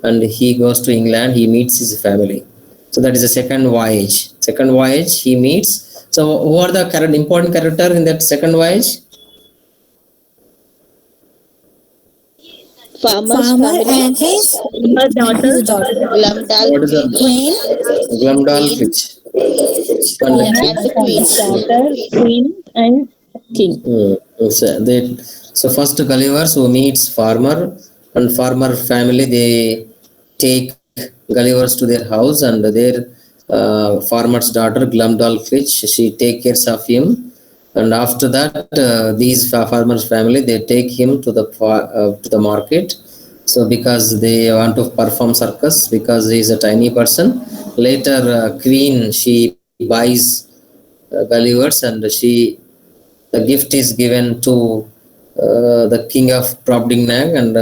and he goes to England, he meets his family. So that is the second voyage. Second voyage he meets. So who are the important character in that second voyage? Farmer's Farmer family. and his daughter. Glumdal What is the queen. Glumdal Fitch? And and the queen. Daughter, queen, and king. So first Gullivers who meets farmer, and farmer family, they take Gullivers to their house, and their farmer's daughter Glumdal Fitch, she take care of him. And after that, these farmers family, they take him to the market. So because they want to perform circus, because he is a tiny person. Later queen, she buys Gullivers, and the gift is given to the king of Brobdingnag, and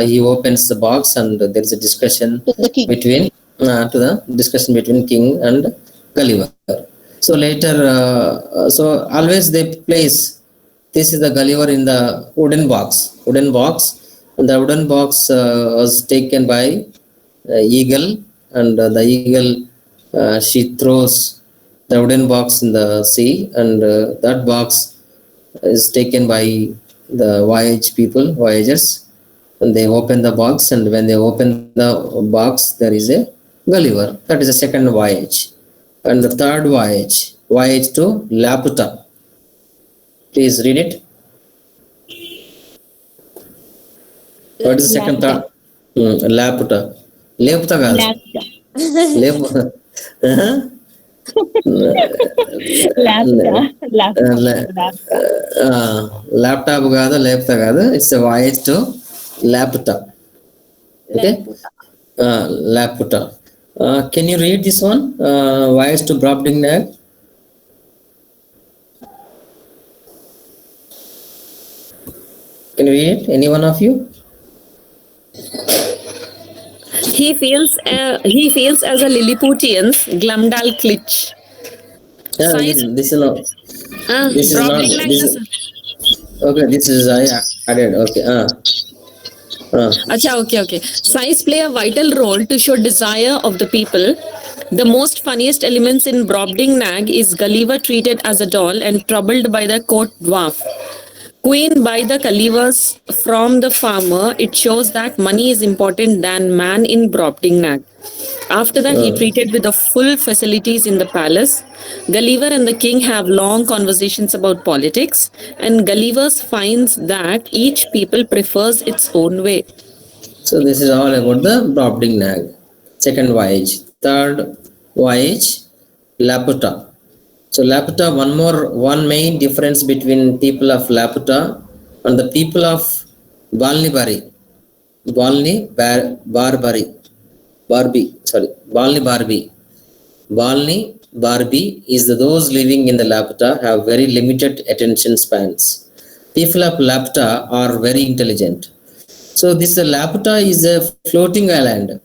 he opens the box, and there is a discussion To the king. between king and Gulliver. So later, so always they place, this is the Gulliver in the wooden box. And the wooden box was taken by eagle, and the eagle, she throws the wooden box in the sea, and that box is taken by the voyagers, and they open the box, and when they open the box, there is a Gulliver. That is the second voyage. And the third voyage to Laputa. Please read it. What is the second thought? Laputa. Laputa కాదు. Laptop కాదు, లేపుతా కాదు. It's a voyage to Laputa. Okay. Laputa. Can you read this one? Voyage to Brobdingnag. Can you read it? Any one of you? He feels as a Lilliputians Glumdal Klitsch. This is not. This is not. Okay, this is I added. Okay. Okay. Size play a vital role to show desire of the people. The most funniest elements in Brobdingnag is Gulliver treated as a doll and troubled by the court dwarf. Queen by the Gullivers from the farmer. It shows that money is important than man in Brobdingnag. After that, he treated with the full facilities in the palace. Gulliver and the king have long conversations about politics, and Gulliver finds that each people prefers its own way. So this is all about the Brobdingnag. Second voyage. Third voyage, Laputa. So Laputa, one main difference between people of Laputa and the people of Balni Barbie is those living in the Laputa have very limited attention spans. People of Laputa are very intelligent. So this Laputa is a floating island.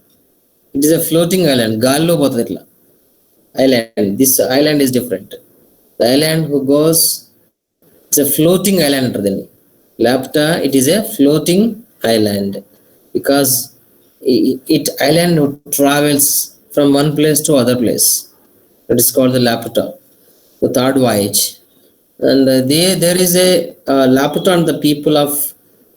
It is a floating island. Gallo potaditla island. This island is different. The island who goes, it's a floating island. Laputa, it is a floating island, because it island travels from one place to other place. It is called the Laputa, the third voyage. And there is a Laputa, and the people of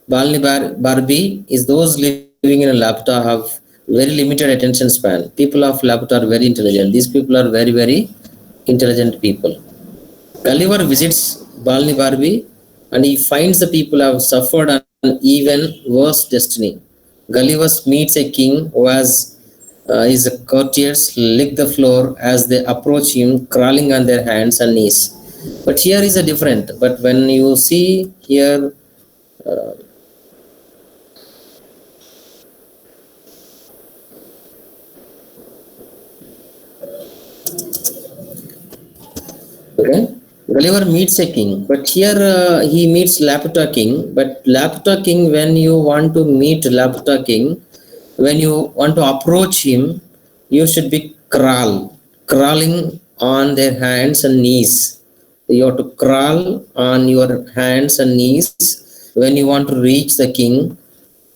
Balni Barbi is those living in a Laputa have very limited attention span. People of Laputa are very intelligent. These people are very, very intelligent people. Gulliver visits Balni Barbi, and he finds the people have suffered an even worse destiny. Gulliver meets a king who has his courtiers lick the floor as they approach him, crawling on their hands and knees. But here is a different. But when you see here, okay, Gulliver meets a king, but here he meets Laputa king. But Laputa king, when you want to meet Laputa king, when you want to approach him, you should be crawling on their hands and knees. You have to crawl on your hands and knees when you want to reach the king.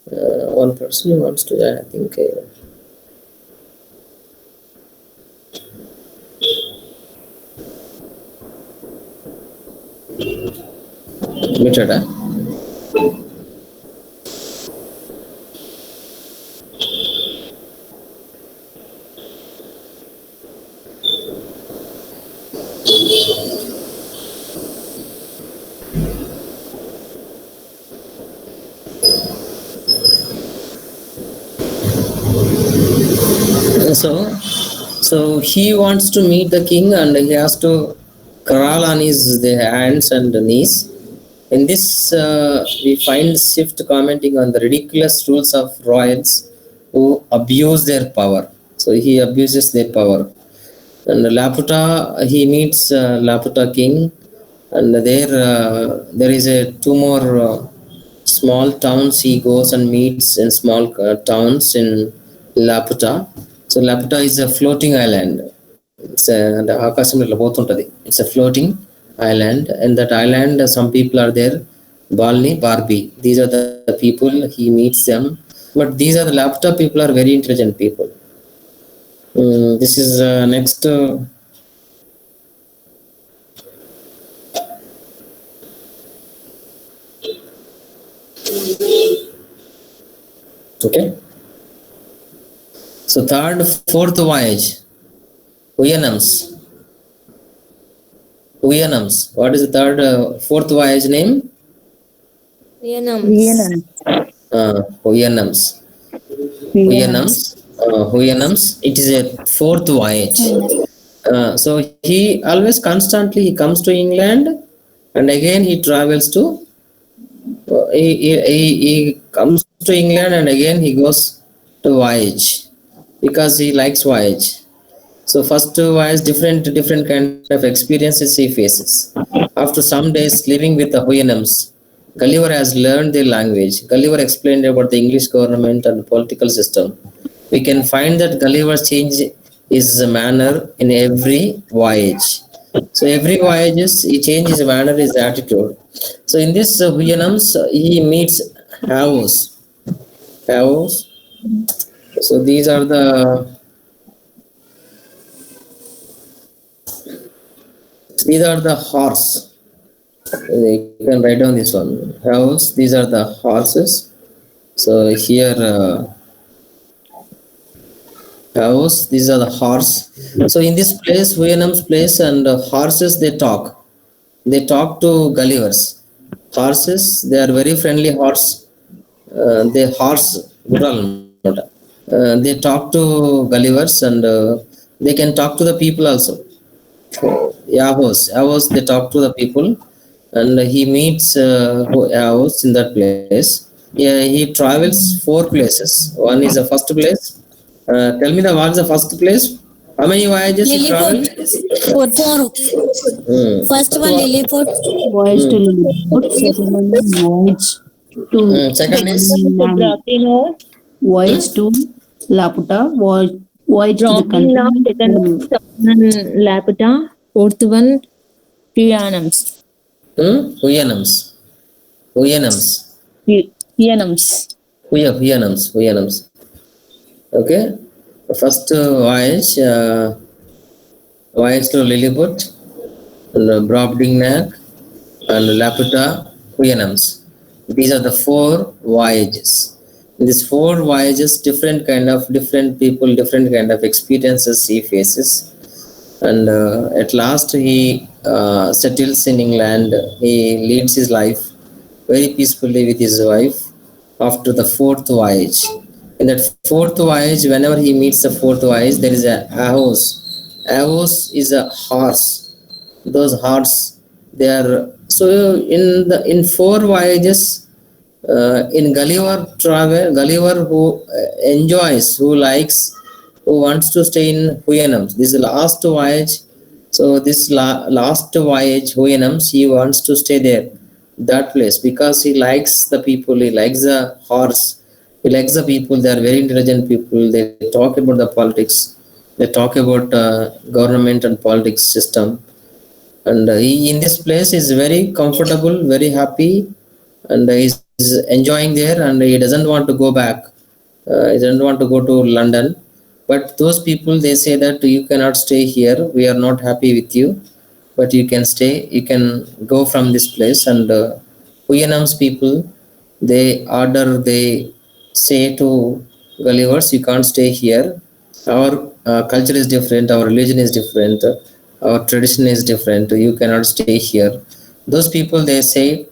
One person wants to, I think. Muted, huh? So he wants to meet the king, and he has to crawl on his the hands and knees. In this, we find Swift commenting on the ridiculous rules of royals who abuse their power. So he abuses their power. And Laputa, he meets Laputa king, and there is a two more small towns he goes and meets in small towns in Laputa. So Laputa is a floating island. It's a floating island, and that island some people are there. Balni Barbi, these are the people he meets them. But these are the Laputa people are very intelligent people. This is next. Okay. So fourth voyage, Uyanams. What is the fourth voyage name? Vienna. Uyanams. It is a fourth voyage. So he always constantly he comes to England, and again he travels to. He comes to England, and again he goes to voyage because he likes voyage. So first voyage, different kind of experiences he faces. After some days living with the Huyanams, Gulliver has learned their language. Gulliver explained about the English government and the political system. We can find that Gulliver change his manner in every voyage. So every voyage he changes his manner, his attitude. So in this Huyanams, he meets Havos. So these are the horse. You can write down this one. Havos. These are the horses. So here Havos. These are the horse. So in this place, Huyanam's place, and horses they talk. They talk to Gullivers. Horses, they are very friendly horse. They talk to Gullivers, and they can talk to the people also. Yavos, they talk to the people, and he meets Yavos in that place. Yeah, he travels 4 places. One is the first place. Tell me what is the first place? How many voyages he traveled? 4. First one Lilliput. Voyage to Lilliput. Second one is voyage to Second is voyage to Laputa. Voyage to the country. Laputa. 4th one, Huyanams. Huyanams. Huyanams. Huyanams. Okay, first voyage to Lilliput, and Brobdingnac, and Laputa, Huyanams. These are the four voyages. In these four voyages, different people, different kind of experiences he faces, and at last he settles in England. He leads his life very peacefully with his wife after the fourth voyage. In that fourth voyage, whenever he meets the fourth voyage, there is a Ahos. Ahos is a horse. Those horse, they are so in four voyages. In Gulliver who enjoys, who likes, who wants to stay in Huyenams. This is the last voyage. So this last voyage, Huyenams, he wants to stay there, that place, because he likes the people, he likes the horse, he likes the people. They are very intelligent people. They talk about the politics. They talk about government and politics system. And he in this place is very comfortable, very happy, and he's enjoying there, and he doesn't want to go back. He doesn't want to go to London. But those people, they say that you cannot stay here. We are not happy with you, but you can stay. You can go from this place. And Huyanam's people, they say to Gullivers, you can't stay here. Our culture is different. Our religion is different. Our tradition is different. You cannot stay here. Those people, they say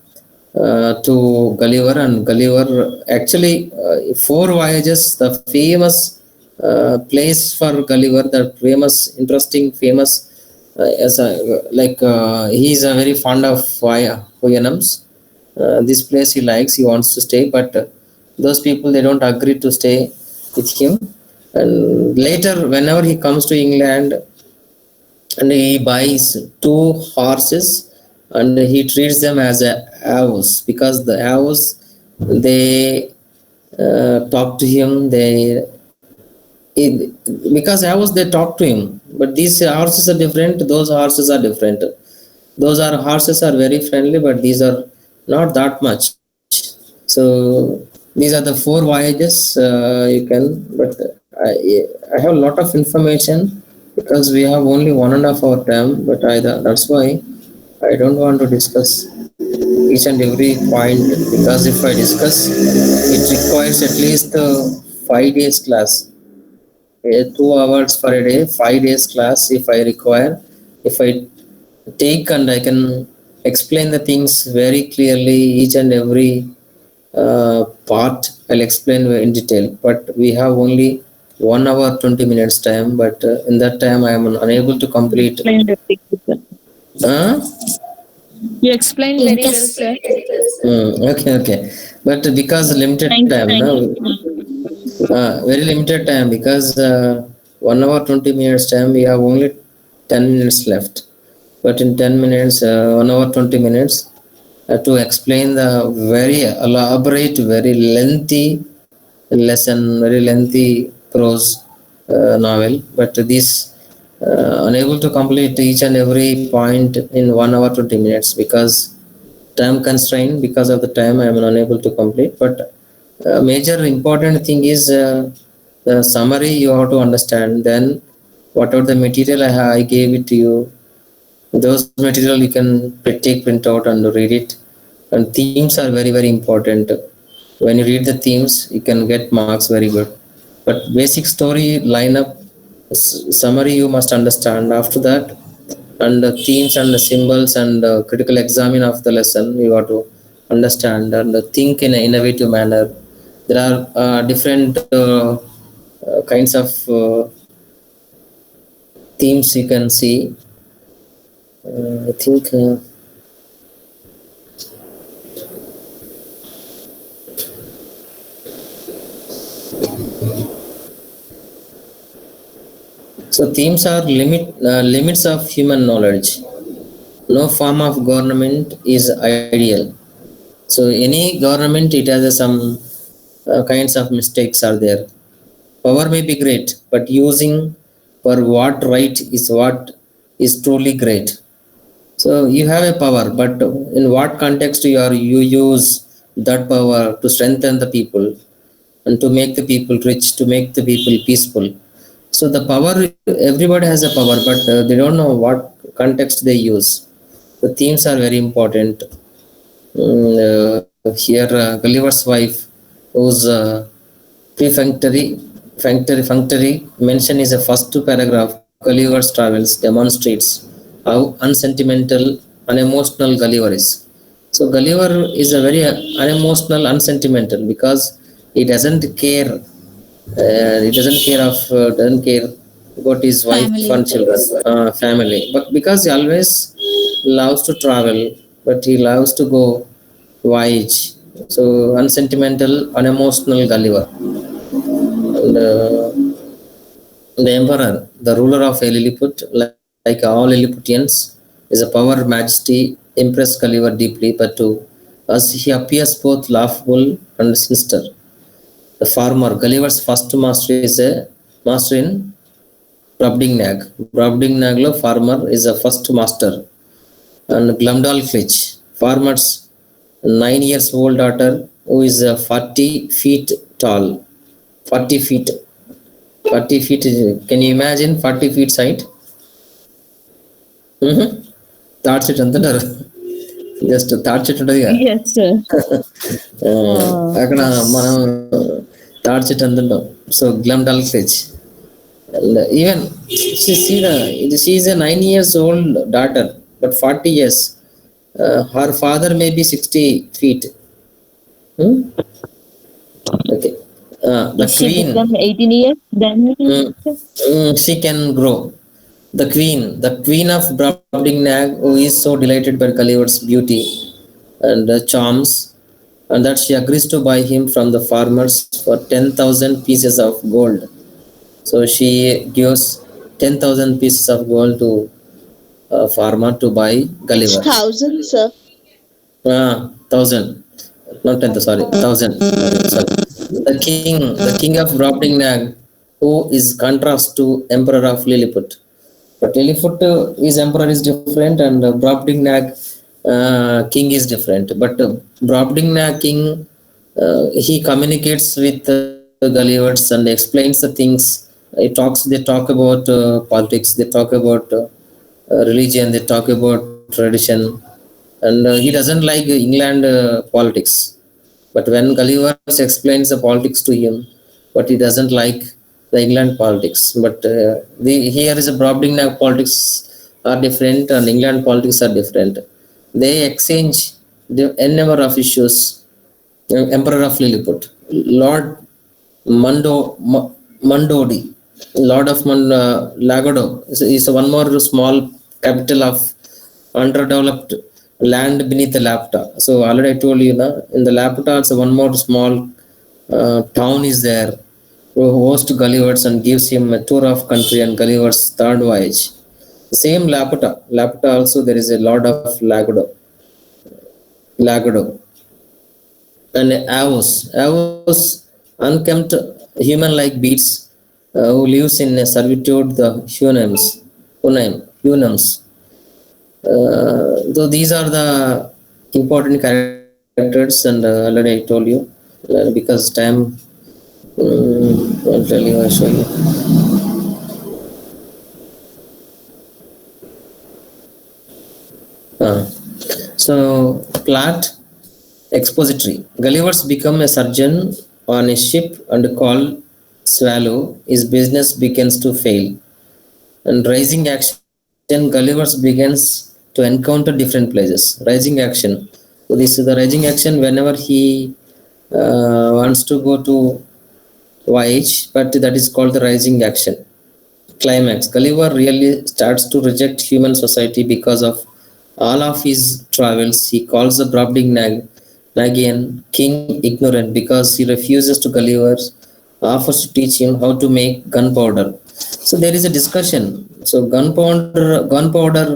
to Gulliver, and Gulliver actually four voyages, the famous place for Gulliver, the famous, interesting, famous as a, he is a very fond of Huyanams. This place he likes, he wants to stay, but those people, they don't agree to stay with him. And later, whenever he comes to England, and he buys two horses, and he treats them as a avos, because the avos, they talk to him. Because avos, they talk to him, but these horses are different. Those horses are different. Those are horses are very friendly, but these are not that much. So these are the four voyages you can. But I have a lot of information, because we have only 1.5 hour time. But that's why I don't want to discuss each and every point, because if I discuss, it requires at least 5 days class. 2 hours for a day, 5 days class if I require. If I take and I can explain the things very clearly, each and every part I'll explain in detail. But we have only 1 hour 20 minutes time. But in that time I am unable to complete. You explained very well, sir. Okay. But because limited time, no, very limited time, because 1 hour 20 minutes time, we have only 10 minutes left. But in 10 minutes, 1 hour 20 minutes, to explain the very elaborate, very lengthy lesson, very lengthy prose novel. But this unable to complete each and every point in 1 hour 20 minutes, because time constraint. Because of the time, I am unable to complete. But major important thing is the summary you have to understand. Then whatever the material I gave it to you, those material you can take print out and read it. And themes are very, very important. When you read the themes, you can get marks very good. But basic story lineup, summary you must understand. After that, and the themes and the symbols and the critical examine of the lesson, you have to understand and think in an innovative manner. There are different kinds of themes you can see. I think so themes are limits of human knowledge. No form of government is ideal. So any government, it has some kinds of mistakes are there. Power may be great, but using for what right is what is truly great. So you have a power, but in what context you use that power to strengthen the people, and to make the people rich, to make the people peaceful. So the power, everybody has a power, but they don't know what context they use. The themes are very important. Here, Gulliver's wife, whose functory mention is the first paragraph. Gulliver's Travels demonstrates how unsentimental, unemotional Gulliver is. So Gulliver is a very unemotional, unsentimental because he doesn't care. Doesn't care about his wife Family. and children, family. But because he always loves to travel, but he loves to go voyage. So unsentimental, unemotional Gulliver. And, the emperor, the ruler of Lilliput, like all Lilliputians, is a power majesty, impressed Gulliver deeply, but to us he appears both laughable and sinister. The farmer, Gulliver's first master is a master in Brobdingnag. Brobdingnaglo farmer is a first master. And Glumdalclitch, farmer's 9 years old daughter who is 40 feet tall. 40 feet. 40 feet. Can you imagine 40 feet height? That's it. Just that's it. Yes, sir. అక్కడ మనం third set అందుంటాం so Glumdalclitch. And even she is a 9 years old daughter, but 40 years. Her father may be 60 feet. Okay. The If she queen, becomes 18 years, then she can grow. The queen of Brobdingnag, who is so delighted by Gulliver's beauty and charms, and that she agrees to buy him from the farmers for 10,000 pieces of gold. So she gives 10,000 pieces of gold to a farmer to buy Gulliver. 1,000, sir. 1,000, not 10, sorry, 1,000. Sorry. The king of Brobdingnag, who is contrast to Emperor of Lilliput. But Lilliput, his emperor is different, and Brobdingnag king is different. But Brobdingnag king, he communicates with Gullivers and explains the things. They talk about politics, they talk about religion, they talk about tradition, and he doesn't like England politics. But when Gulliver explains the politics to him, but he doesn't like the England politics. But here is a Brobdingnag politics are different and England politics are different. They exchange n number of issues. Emperor of Lilliput, Lord Mondodi, Lord of Lagodo is one more small capital of underdeveloped land beneath the Lapta. So already I told you, in the Lapta also one more small town is there who hosts Gullivers and gives him a tour of country and Gulliver's third voyage. Same Lapta also there is a Lord of Lagodo. And Avos, unkempt human-like beasts who lives in servitude, the Hunams. So these are the important characters, and already I told you, because time, I'll tell you, I'll show you. So plot, expository. Gullivers become a surgeon on a ship and called Swallow. His business begins to fail. And rising action, Gullivers begins to encounter different places. Rising action. So this is the rising action whenever he wants to go to voyage, but that is called the rising action. Climax. Gulliver really starts to reject human society because of all of his travels. He calls the Brobdingnagian king ignorant because he refuses to Gulliver's offers to teach him how to make gunpowder. So there is a discussion. So gunpowder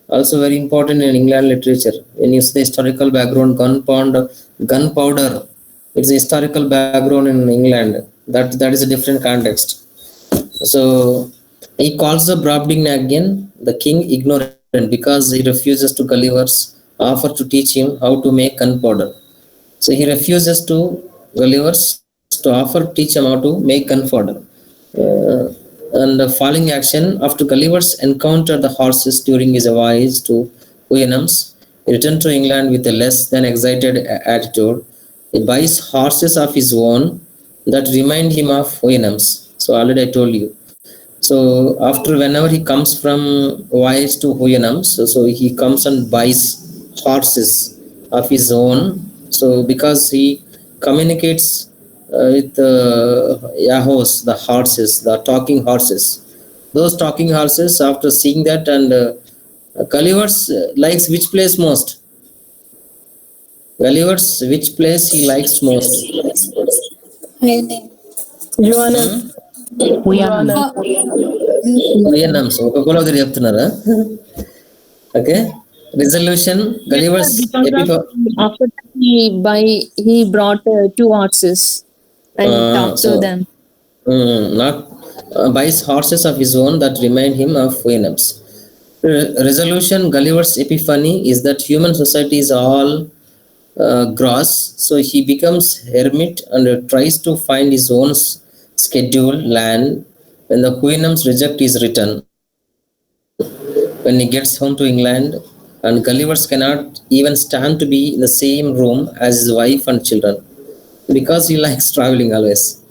also very important in England literature. When you see the historical background, gunpowder, it's a historical background in England. That is a different context. So he calls the Brobdingnagian the king ignorant because he refuses to Gulliver's offer to teach him how to make gunpowder. So he refuses to Gulliver's to to offer teach him how to make gunpowder. And the following action after Gulliver's encountered the horses during his voyage to Huyenams, he returned to England with a less than excited attitude. He buys horses of his own that remind him of Huyenams. So already I told you. So after whenever he comes from voyage to Huyenam, so he comes and buys horses of his own. So because he communicates with Yahos, the horses, the talking horses. Those talking horses, after seeing that, and Gulliver's likes which place most? Gulliver's which place he likes most? Joanna. Huyenam. So ఒక్కొక్కరు ఒకరు చెప్తున్నారా? Okay. Resolution Gulliver's Because after that he brought two horses and talked to them. not buys horses of his own that remind him of Huyenams. Resolution Gulliver's epiphany is that human society is all gross, so he becomes hermit and tries to find his own schedule land when the Huyenams reject his return. When he gets home to England, and Gulliver's cannot even stand to be in the same room as his wife and children because he likes traveling always.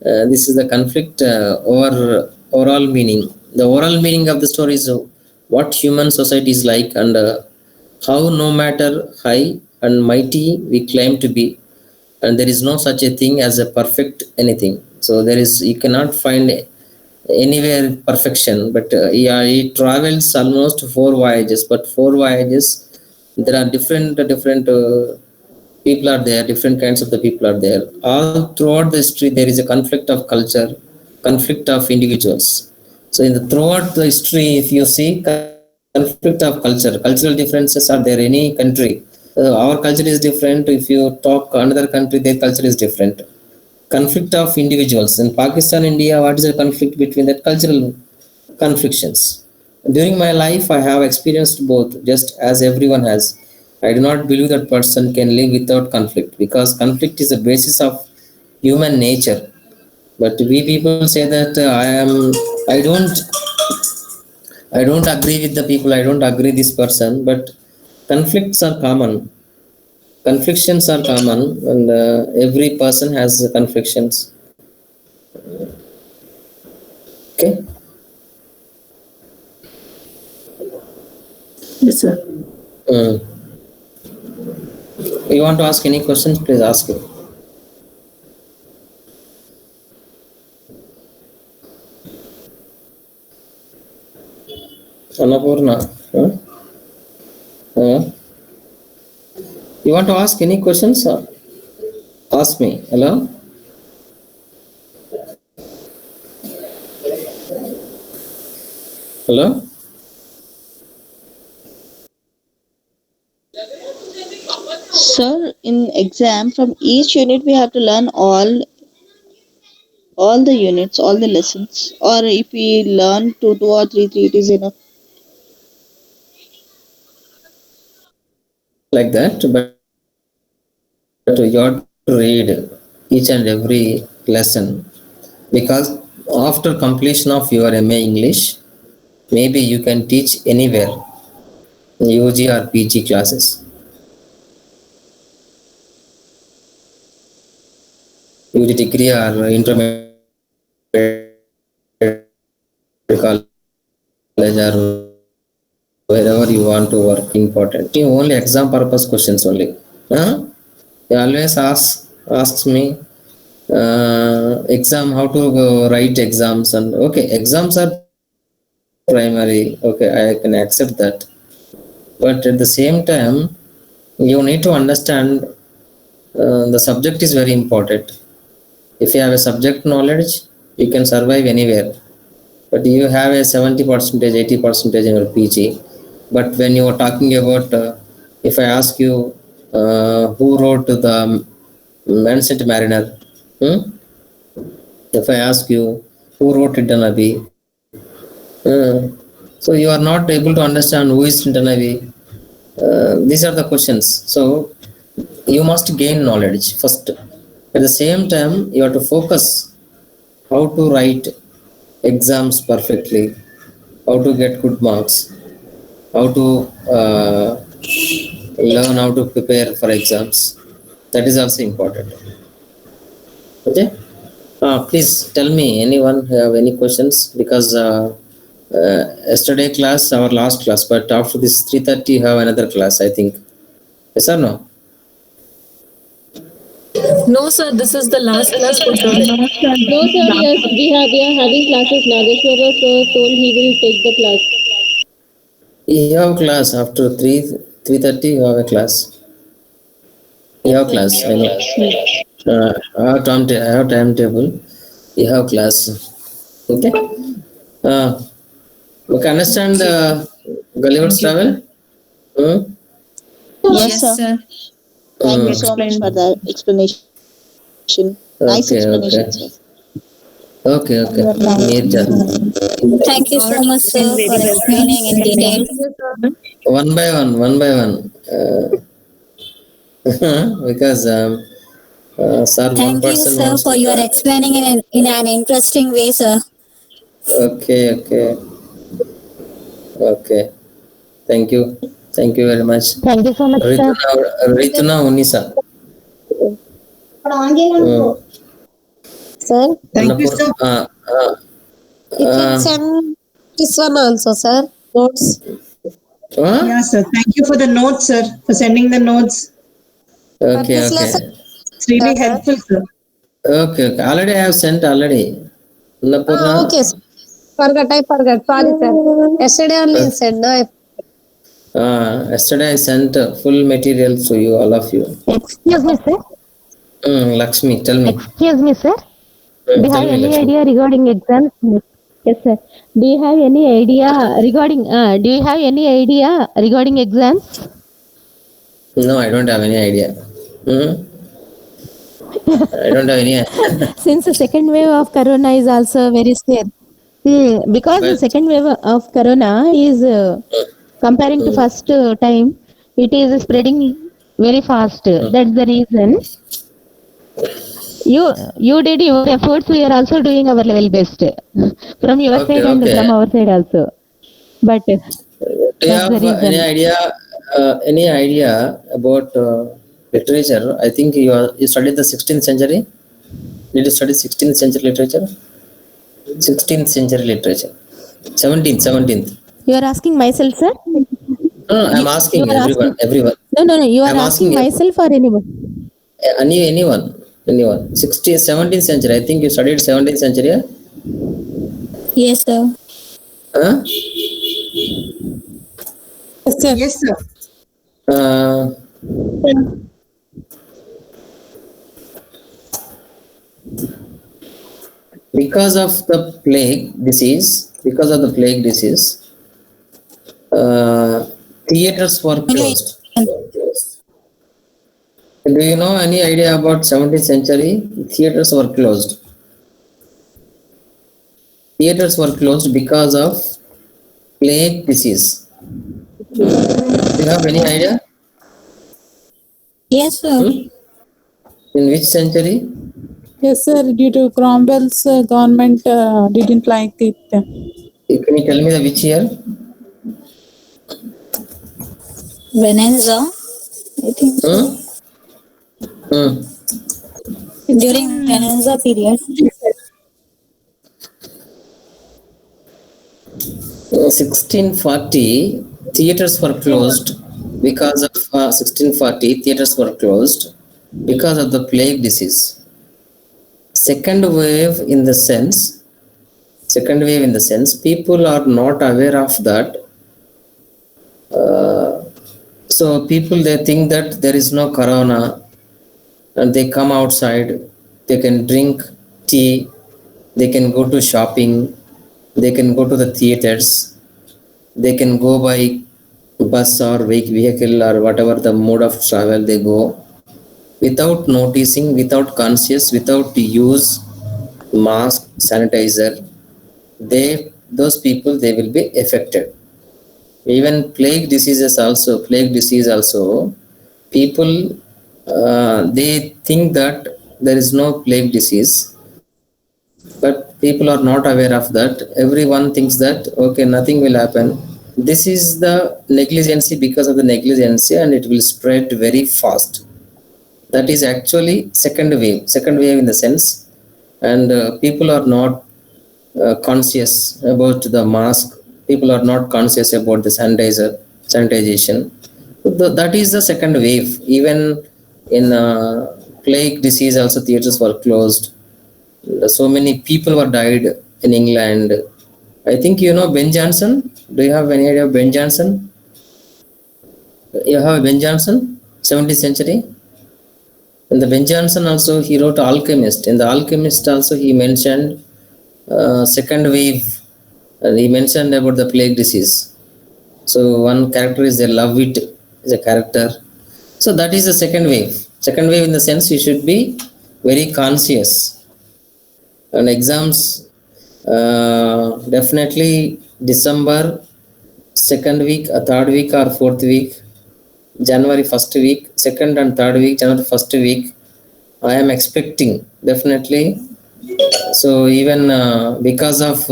This is the conflict over overall meaning. The overall meaning of the story is what human society is like, and how no matter high and mighty we claim to be, and there is no such a thing as a perfect anything. So there is, you cannot find anywhere perfection, but yeah, he travels almost 4 voyages, but 4 voyages there are different people are there, different kinds of the people are there. All throughout the history there is a conflict of culture, conflict of individuals. So in the throughout the history, if you see conflict of culture, cultural differences are there. Any country, our culture is different. If you talk another country, their culture is different. Conflict of individuals in Pakistan, India, what is the conflict between that? Cultural conflicts. During my life I have experienced both, just as everyone has. I do not believe that person can live without conflict, because conflict is the basis of human nature. But we people say that I don't agree with the people, I don't agree this person, but conflicts are common. Conflictions are common, and every person has conflictions. Okay. Yes, sir. You want to ask any questions? Please ask me. Annapurna. You want to ask any questions? Ask me. Hello. Hello. Sir, in exam from each unit we have to learn all the units, all the lessons, or if we learn two or three, it is enough. Like that, but you have to read each and every lesson, because after completion of your MA English, maybe you can teach anywhere, UG or PG classes. UG degree or intermediate college or wherever you want to work, important. Only exam purpose questions only. He always asks me exam, how to write exams, and okay, exams are primary. Okay, I can accept that, but at the same time you need to understand the subject is very important. If you have a subject knowledge, you can survive anywhere. But you have a 70%, 80% in your PG. But when you are talking about, if I ask you who wrote the Mindset Mariner, if I ask you who wrote Ridanavi, so you are not able to understand who is Ridanavi. These are the questions. So you must gain knowledge first. At the same time, you have to focus how to write exams perfectly, how to get good marks, how to learn how to prepare for exams. That is also important. Okay. Please tell me, anyone have any questions? Because yesterday class, our last class, but after this 3:30, you have another class, I think. Yes or no? No, sir, this is the last class for today. No, sir. No, sir, yes, we are having classes. Nageshwara sir told he will take the class. You have class after 3:30. You have a class. You have class. I know. I have timetable. You have class. Okay. You can understand Gulliver's Travel? Hmm? Yes, sir. Thank you so much for the explanation. Nice Okay, explanation, okay. sir. Okay, okay. Meet Thank you so much, sir, for explaining in detail. one by one, one by one. Because sir, one Thank you, person sir, wants for to your talk. explaining in an interesting way, sir. Okay, okay, okay. Thank you very much. Thank you so much, sir. Rituna Unisa. Sir, Thank you, Annapur, sir. you can uh, send this one also, sir. Notes. Yeah, sir. Thank you for the notes, sir, for sending the notes. For okay, this lesson, okay. It's really sir. helpful, sir. Okay, okay. Already I have sent already. Annapurna. Okay, sir. I forgot. Sorry, sir. Yesterday only you said, no? Yesterday I sent full material to you, all of you. Excuse me, sir. Lakshmi, tell me. Excuse me, sir. Do you Tell have me, any Lakshmi. idea regarding exams? Yes, sir. Do you have any idea regarding? Do you have any idea regarding exams? No, I don't have any idea. Hmm? I don't have any idea. Since the second wave of corona is also very scary. Because the But second wave of corona is comparing to mm, first time, it is spreading very fast. That's the reason. You did your efforts. We are also doing our level best from your okay, side and okay. from our side also. But Do you that's the have reason. any idea about literature? I think you studied the 16th century. Did you study 16th century literature? 16th century literature. 17th. You are asking myself, sir. No, no, I'm You asking are asking. everyone. No. You are I'm asking asking myself or anyone. anyone. 16th, 17th century. I think you studied 17th century. Yeah? Yes, sir. Huh? Yes, sir. Yes, sir. Uh, because of the plague disease, theaters were closed. Do you know any idea about 17th century? Theaters were closed. Theaters were closed because of plague disease. Do you have any idea? Yes, sir. Hmm? In which century? Yes, sir. Due to Cromwell's government didn't like it. Can you tell me the which year? Venenza, I think so. Hmm? Hmm. During Venenza period. 1640 theaters were closed because of 1640 theaters were closed because of the plague disease. Second wave in the sense people are not aware of that. So people, they think that there is no corona, and they come outside, they can drink tea, they can go to shopping, they can go to the theaters, they can go by bus or vehicle or whatever the mode of travel they go, without noticing, without conscious, without use mask, sanitizer. Those people, they will be affected. Even plague disease also, people they think that there is no plague disease, but people are not aware of that. Everyone thinks that okay, nothing will happen. This is the negligency, because of the negligency, and it will spread very fast. That is actually second wave in the sense, and people are not conscious about the mask. People are not conscious about the sanitization. That is the second wave. Even in plague disease, also theaters were closed. So many people were died in England. I think you know Ben Jonson. Do you have any idea of Ben Jonson? You have Ben Jonson, 17th century. In the Ben Jonson also he wrote Alchemist. In the Alchemist also he mentioned second wave. He mentioned about the plague disease. So one character is a love it is a character. So that is the second wave. Second wave in the sense you should be very conscious. And exams definitely December second week, third week or fourth week, January first week, second and third week, January first week. I am expecting definitely. So even because of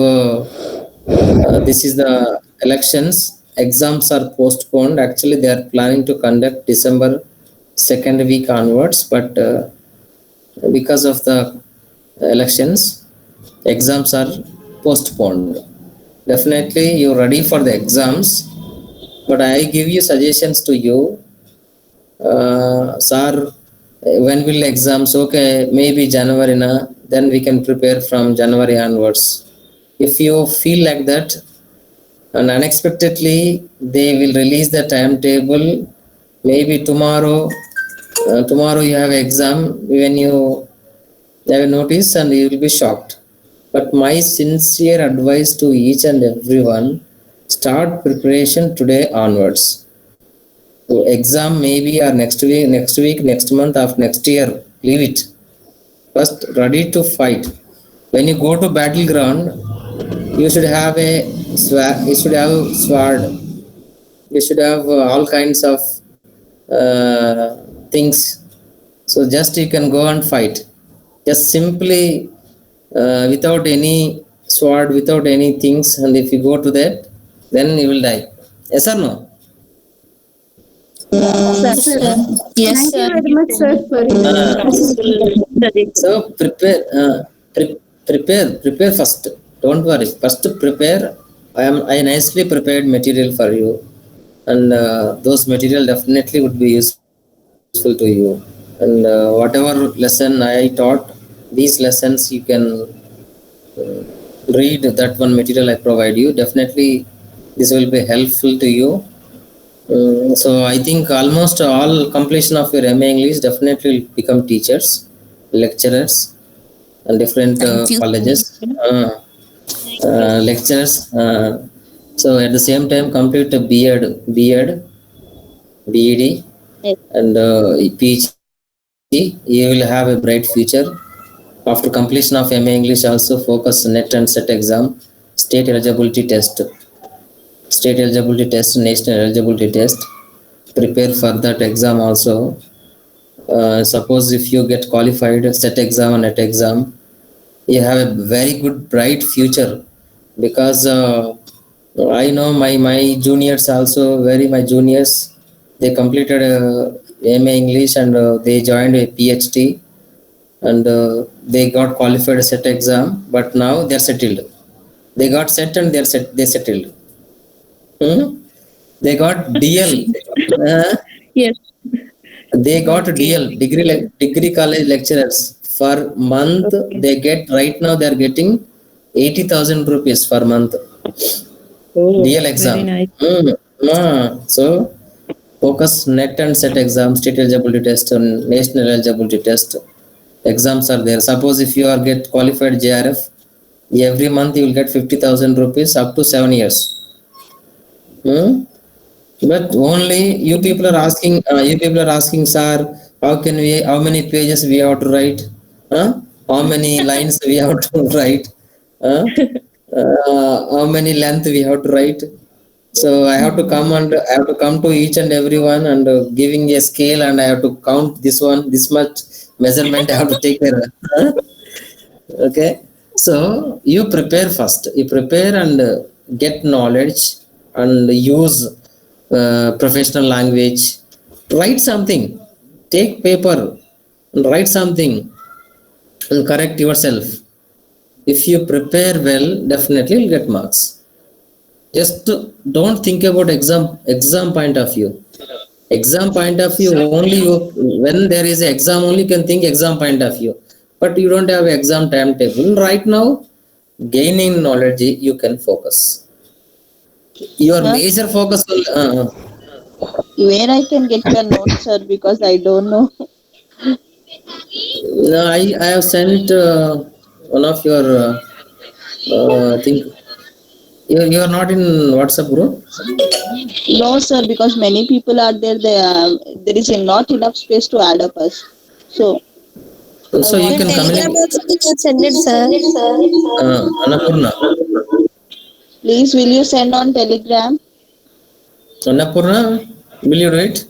this is the elections, exams are postponed. Actually, they are planning to conduct December second week onwards, but because of the elections, exams are postponed. Definitely, you're ready for the exams, but I give you suggestions to you, sir. When will exams? Okay, maybe January na. Then we can prepare from January onwards. If you feel like that, and unexpectedly they will release the timetable, maybe tomorrow. Tomorrow you have exam. When you have a notice, and you will be shocked. But my sincere advice to each and everyone: start preparation today onwards. So exam maybe or next week, next month, of next year. Leave it. First, ready to fight. When you go to battleground, you should have a you should have sword. You should have all kinds of things. So just you can go and fight. Just simply without any sword, without any things, and if you go to that, then you will die. Yes or no? Yes, sir. Yes, Thank you sir. very much, sir, for So prepare first. Don't worry. First prepare. I nicely prepared material for you, and those material definitely would be useful to you. And whatever lesson I taught, these lessons you can read that one material I provide you. Definitely, this will be helpful to you. So I think almost all completion of your MA English definitely will become teachers, lecturers, and different Thank you. colleges, lecturers. So at the same time, complete a B.Ed, B.Ed, Yes. and PG. You will have a bright future. After completion of MA English, also focus NET and SET exam, state eligibility test, national eligibility test. Prepare for that exam also. Suppose if you get qualified set exam and net exam, you have a very good bright future, because I know my juniors also, my juniors, they completed MA English, and they joined a PhD, and they got qualified set exam, but now they're settled. They got set and they settled. Hmm? They got DL. Yes. They got Okay. DL, degree college lecturers. For month Okay. they get, right now they are getting 80,000 rupees per month. Oh, DL exam. very nice. So focus NET and SET exam, state eligibility test and national eligibility test. Exams are there. Suppose if you are get qualified JRF, every month you will get 50,000 rupees up to 7 years. But only you people are asking, sir, how many pages we have to write? How many lines we have to write? How many length we have to write? So I have to come to each and every one, and giving a scale, and I have to count this one, this much measurement I have to take care of. Okay, so you prepare first. You prepare and get knowledge and use professional language. Write something. Take paper and write something and correct yourself. If you prepare well, definitely you'll get marks. Just don't think about exam point of view. Exam point of view only you, when there is an exam only you can think exam point of view, but you don't have exam timetable right now. Gaining knowledge you can focus. Your Sir? major focus will Where I can get your notes, sir, because I don't know. no, I have sent one of your think you are not in WhatsApp group. No, sir, because many people are there. There is not enough space to add up us. So So you can communicate. Send it, sir. Annapurna. please, will you send on Telegram? Annapurna, will you do it?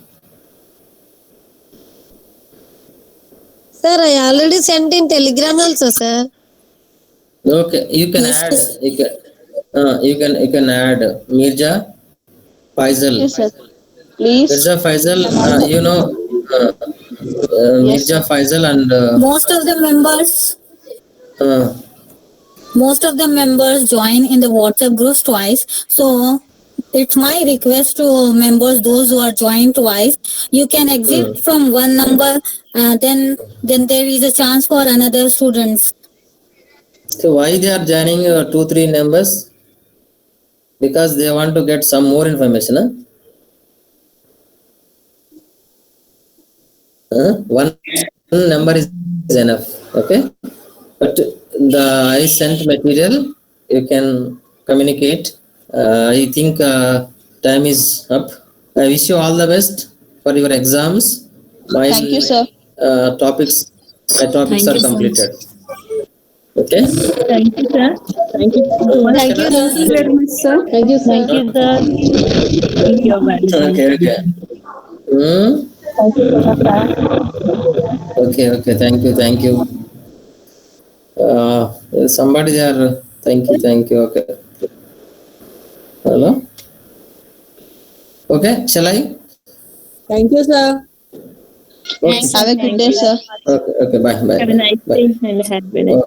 Sir, I already sent in Telegram also, sir. Okay, you can add. You can add Mirza Faisal. Yes, sir. Please. Mirza Faisal, you know Yes, Mirza sir. Faisal and Most of the members join in the WhatsApp groups twice. So it's my request to members, those who are joined twice, you can exit from one number, then there is a chance for another students. so why they are joining 2-3 numbers? Because they want to get some more information. One number is enough. Okay, but the I sent material you can communicate. I think time is up. I wish you all the best for your exams. My Thank you, sir. topics Thank are you so completed. Okay. Thank you, sir. Thank you so much. Thank you, sir. Thank you very much, sir. Thank you, sir. Thank you, sir. You're welcome. Okay. Thank you so much, sir. Okay. Thank you. Somebody there. Thank you. Okay. Hello. Okay. Shall I? Thank you, sir. Okay. Have a good day, sir. Okay. Bye. Have a nice day and a happy day.